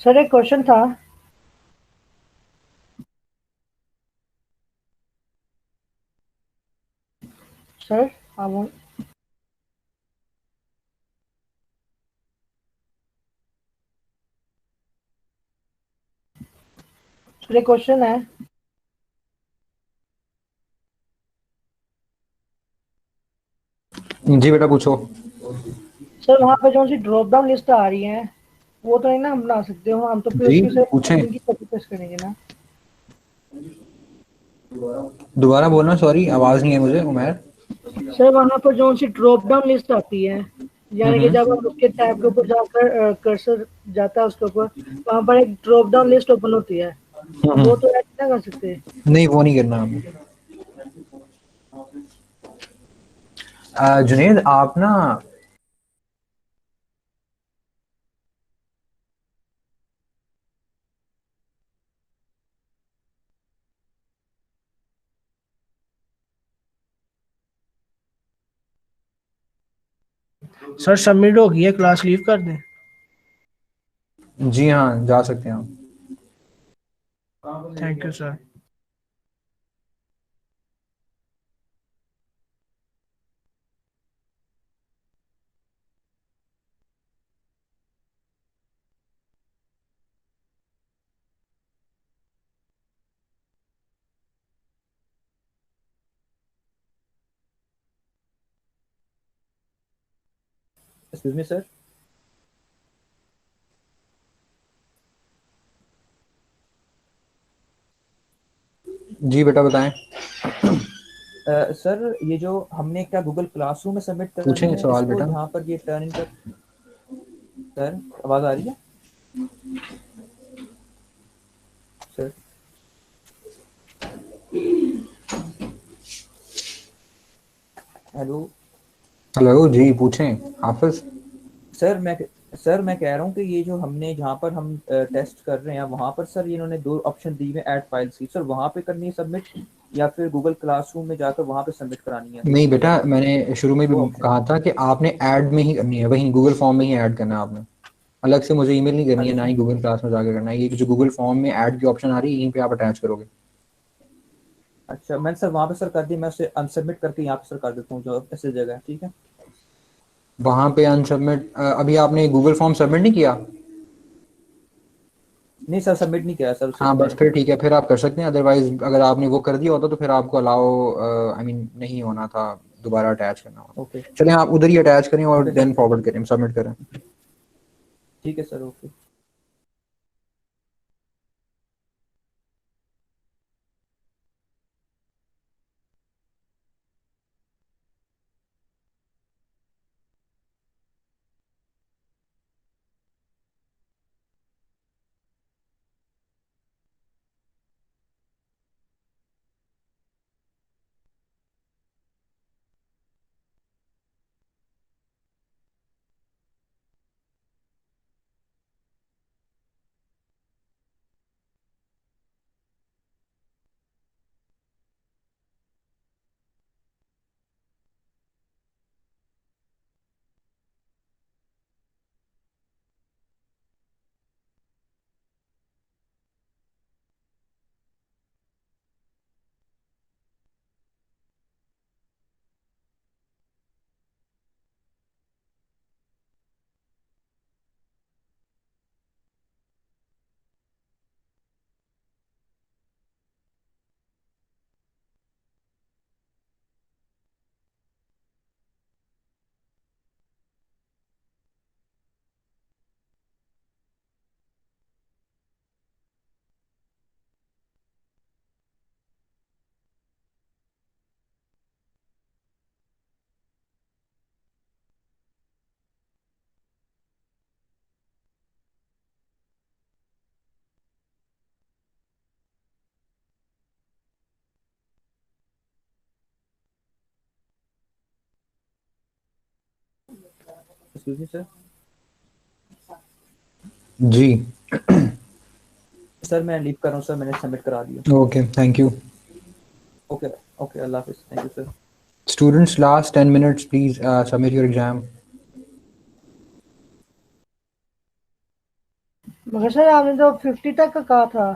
सर एक क्वेश्चन था। सर एक क्वेश्चन है। जी बेटा पूछो। सर वहाँ पे जो सी ड्रॉप डाउन लिस्ट आ रही है वो तो नहीं ना हम बना सकते हो, हम तो फिर जी उसकी से पूछें। की कॉपी पेस्ट करेंगे ना। दोबारा बोलना, सॉरी आवाज नहीं है मुझे उमैर। सर वहाँ पर जो सी ड्रॉप डाउन लिस्ट आती है, यानी कि जब हम उसके टैब के ऊपर जाकर कर्सर जाता है उसके ऊपर, वहाँ पर एक ड्रॉप डाउन लिस्ट ओपन होती है, वो तो ऐड ना कर सकते। नहीं वो नहीं करना हमें। जुनेद आप ना सर सबमिट हो गई है, क्लास लीव कर दें? जी हाँ जा सकते हैं आप। Thank you sir. Excuse me sir. जी बेटा बताएं। सर ये जो हमने क्या गूगल क्लासरूम में सबमिट करनी पूछें है सवाल इसको, बेटा। यहाँ पर ये टर्न इन कर। सर आवाज आ रही है सर? हेलो हेलो जी पूछें हाफिज। सर मैं कह रहा हूँ कि ये जो हमने जहाँ पर हम टेस्ट कर रहे हैं वहाँ पर सर इन्होंने दो ऑप्शन दी हुए ऐड फाइल सी, सर वहाँ पे करनी है सबमिट या फिर गूगल क्लासरूम में जाकर वहाँ पे सबमिट करानी है? नहीं बेटा मैंने शुरू में भी कहा था कि आपने ऐड में ही करनी है, वही गूगल फॉर्म में ही ऐड करना है आपने। अलग से मुझे ईमेल नहीं करनी है, ना ही गूगल क्लास में जाकर करना है। ये जो गूगल फॉर्म में ऐड की ऑप्शन आ रही है यहीं पे आप अटैच करोगे। अच्छा मैंने सर वहाँ पे सर कर दी, मैं उसे अनसबमिट करके यहाँ पे सर कर देता हूँ जो ऐसी जगह है, ठीक है? वहाँ पे अनसबमिट, अभी आपने गूगल फॉर्म सबमिट नहीं किया? नहीं सर सबमिट नहीं किया सर। हाँ बस फिर ठीक है, फिर आप कर सकते हैं। अदरवाइज अगर आपने वो कर दिया होता तो फिर आपको अलाउ आई मीन नहीं होना था, दोबारा अटैच करना होता। ओके चलें आप उधर ही अटैच करें और देन फॉरवर्ड करें, सबमिट करें। ठीक है sir okay. Excuse me sir. जी सर मैं लीव कर रहा हूँ सर, मैंने सबमिट करा दिया। Okay thank you. Okay okay अल्लाह हाफिज, thank you sir. Students, last 10 minutes, please submit your exam. मगर सर आपने तो 50 तक का कहा था,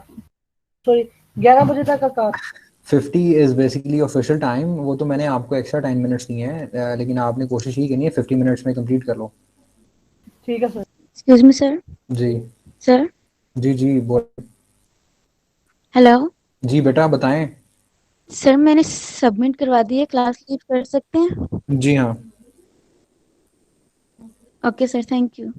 सॉरी 11 बजे तक का कहा था। 50 इज बेसिकली ऑफिशियल टाइम, वो तो मैंने आपको एक्स्ट्रा 10 मिनट्स दिए हैं, लेकिन आपने कोशिश ही करनी है 50 मिनट्स में कंप्लीट कर लो। ठीक है सर। Excuse me sir. जी सर जी बोल। हेलो जी बेटा बताएं। सर, मैंने सबमिट करवा दी है, क्लास लीव कर सकते हैं? जी हाँ। Okay sir, thank you.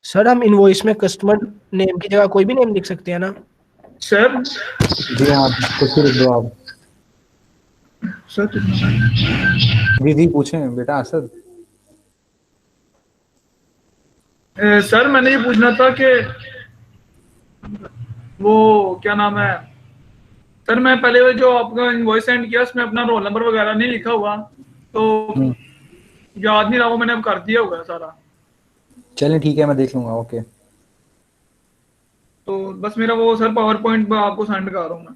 Sir हम इनवॉइस में कस्टमर नेम की जगह कोई भी नेम लिख सकते हैं ना? सर जी हाँ, कुछ भी लिख दो आप। सर जी पूछें बेटा असद। सर मैंने ये पूछना था कि वो क्या नाम है सर, मैं पहले वो जो आपका इनवॉइस सेंड किया उसमें अपना रोल नंबर वगैरह नहीं लिखा हुआ, तो याद नहीं रहा, वो मैंने अब कर दिया होगा सारा। चलें ठीक है, मैं देख लूंगा। ओके। तो बस मेरा वो सर पावर पॉइंट आपको सेंड कर रहा हूँ मैं,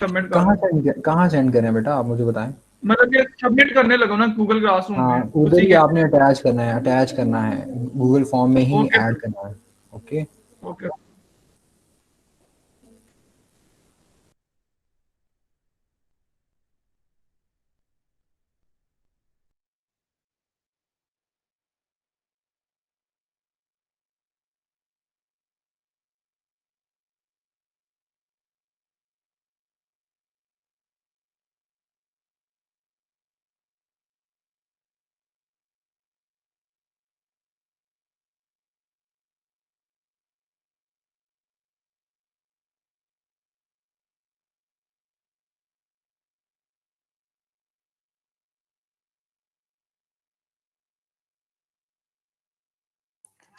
सबमिट कर रहा हूँ। कहाँ सेंड करें बेटा, आप मुझे बताएं। मतलब ये सबमिट करने लगा ना गूगल क्लासरूम हाँ में, उधर उसी ही के। आपने अटैच करना है, गूगल फॉर्म में ही ओके ऐड करना है। Okay. Okay.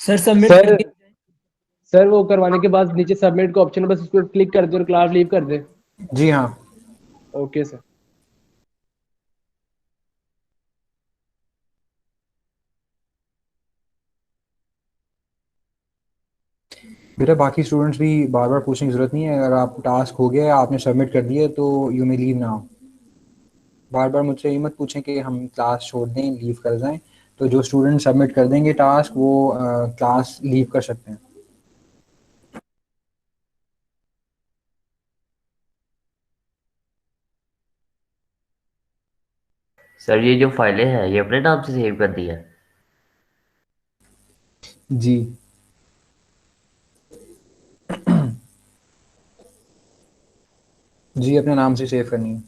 Sir submit sir sir वो करवाने के बाद नीचे सबमिट का ऑप्शन है, बस उस पर क्लिक कर दे और क्लास लीव कर दे। जी हाँ। Okay sir. बेटा बाकी स्टूडेंट्स भी बार बार पूछने की जरूरत नहीं है, अगर आप टास्क हो गया आपने सबमिट कर दिया तो यू मे लीव नाउ। बार बार मुझसे ये मत पूछें कि हम क्लास छोड़ दें, लीव कर जाएं। तो जो स्टूडेंट सबमिट कर देंगे टास्क वो क्लास लीव कर सकते हैं। सर ये जो फाइलें हैं ये अपने नाम से सेव कर दी है? जी जी अपने नाम से सेव करनी है।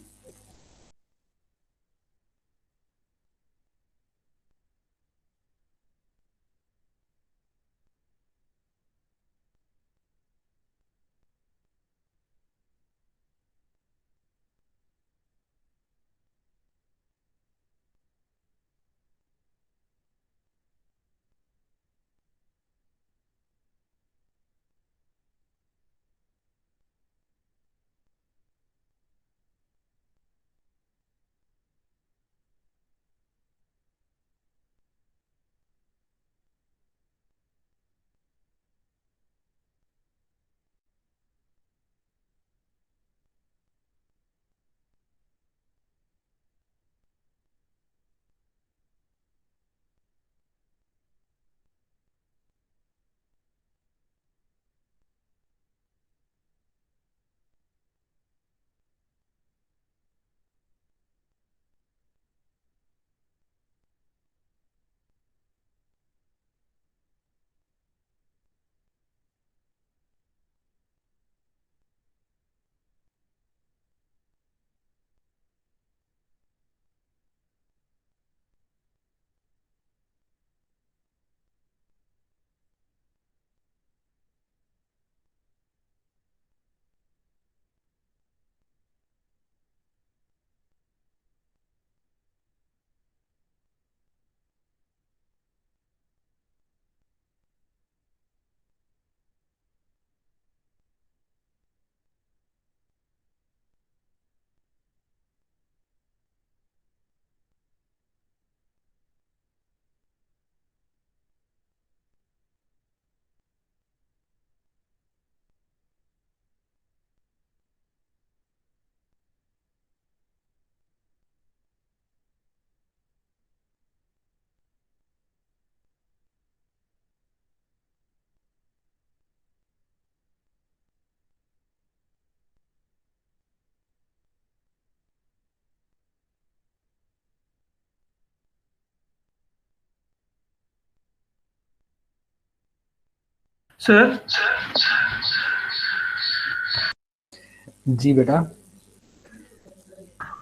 सर जी बेटा।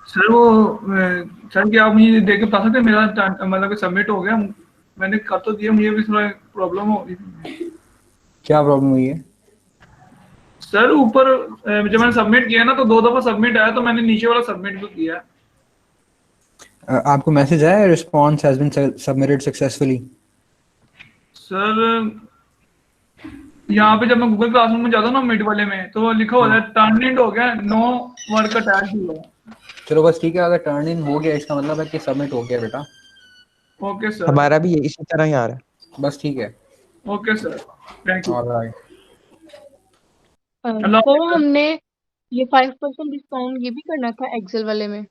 सर वो सर क्या आप मुझे देख के बता सकते हैं मेरा मतलब सबमिट हो गया? मैंने कर तो दिया, मुझे भी थोड़ा प्रॉब्लम हो रही थी। क्या प्रॉब्लम हुई है? सर ऊपर जब मैंने सबमिट किया ना तो 2 दफा सबमिट आया, तो मैंने नीचे वाला सबमिट भी किया। आपको मैसेज आया response has been submitted successfully? Sir यहाँ पे जब मैं गूगल क्लासरूम में जाता हूँ ना मिड वाले में, तो वो लिखा हुआ है टर्न इन हो गया, नो वर्क अटैच हुआ। चलो बस ठीक है, अगर टर्न इन हो गया इसका मतलब है कि सबमिट हो गया बेटा। Okay sir. हमारा भी इसी तरह ही आ रहा है। बस ठीक है। Okay sir, thank you. Alright. Sir हमने ये 5% डिस्काउंट ये भी करना था एक्सेल वाले में।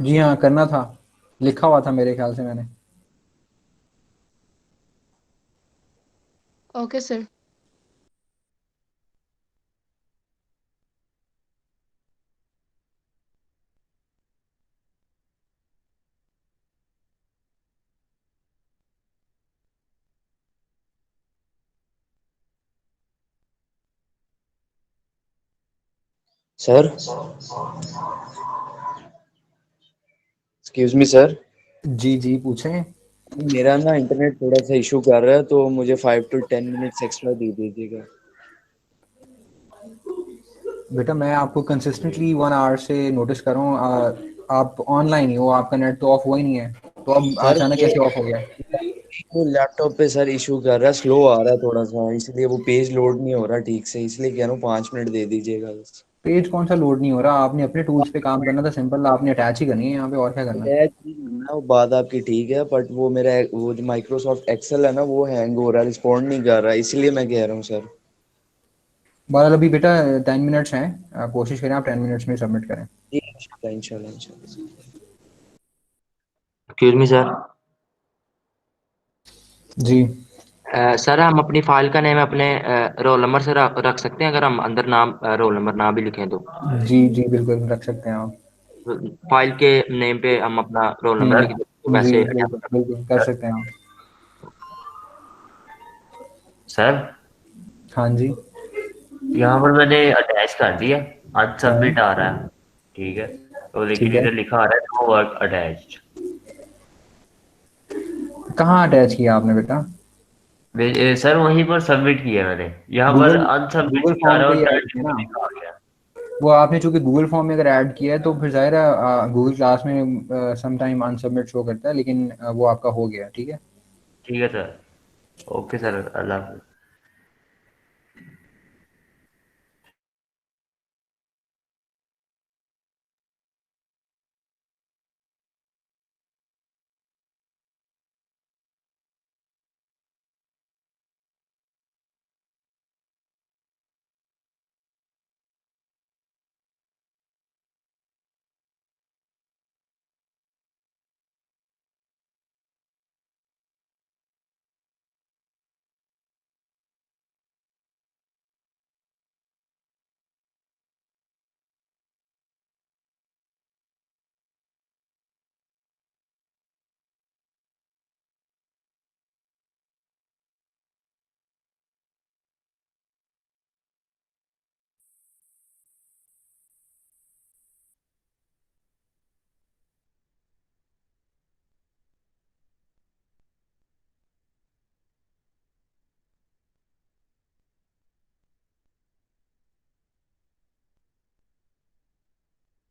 जी हाँ करना था, लिखा हुआ था मेरे ख्याल से मैंने। Okay sir. Sir excuse me sir. जी जी पूछें। मेरा ना इंटरनेट थोड़ा सा इशू कर रहा है, तो मुझे 5 to 10 मिनट्स एक्स्ट्रा दे दीजिएगा। बेटा मैं आपको कंसिस्टेंटली 1 आवर से नोटिस कर रहा हूँ, आप ऑनलाइन ही हो, आपका नेट तो ऑफ हुआ ही नहीं है, तो अब सर अचानक कैसे ऑफ हो गया? वो लैपटॉप पे सर इशू कर रहा है, स्लो आ रहा है थोड़ा सा, इसलिए वो पेज लोड नहीं हो रहा ठीक से, इसलिए कह रहा हूँ 5 मिनट दे दीजिएगा बस। पेज कौन सा लोड नहीं हो रहा? आपने अपने टूल्स पे काम करना था, सिंपल आपने अटैच ही करनी है यहाँ पे, और क्या करना है? अटैच नहीं करना, वो बात आपकी ठीक है, बट वो मेरा वो जो माइक्रोसॉफ्ट एक्सेल है ना वो हैंग हो रहा है, रिस्पॉन्ड नहीं कर रहा है, इसलिए मैं कह रहा हूँ सर। बहरहाल अभी बेटा 10 मिनट्स हैं, आप कोशिश करें आप 10 मिनट्स में सबमिट करें। जी इंशाल्लाह। Excuse me sir. जी सर हम अपनी फाइल का नेम अपने रोल नंबर से रख सकते हैं, अगर हम अंदर नाम रोल नंबर ना भी लिखें तो? जी जी बिल्कुल रख सकते हैं आप। फाइल के नेम पे हम अपना रोल नंबर लिख दें तो जी वैसे बिल्कुल बिल्कुल कर सकते हैं आप। सर हाँ जी यहाँ पर मैंने अटैच कर दिया, आज सबमिट आ रहा है, ठीक है, तो लेकिन ठीक है। इधर लिखा आ रहा है नो वर्क अटैच्ड। कहाँ अटैच किया आपने बेटा? सर वहीं पर सबमिट किया मैंने, यहाँ पर अनसबमिट गूगल दिखा फॉर्म रहा पे है ही और ऐड किया ना, लिखा आ गया। वो आपने चूंकि गूगल फॉर्म में अगर ऐड किया है तो फिर जाहिर है गूगल क्लास में सम टाइम अनसबमिट शो करता है, लेकिन वो आपका हो गया। ठीक है ठीक है सर, ओके सर, अल्लाह हाफिज़।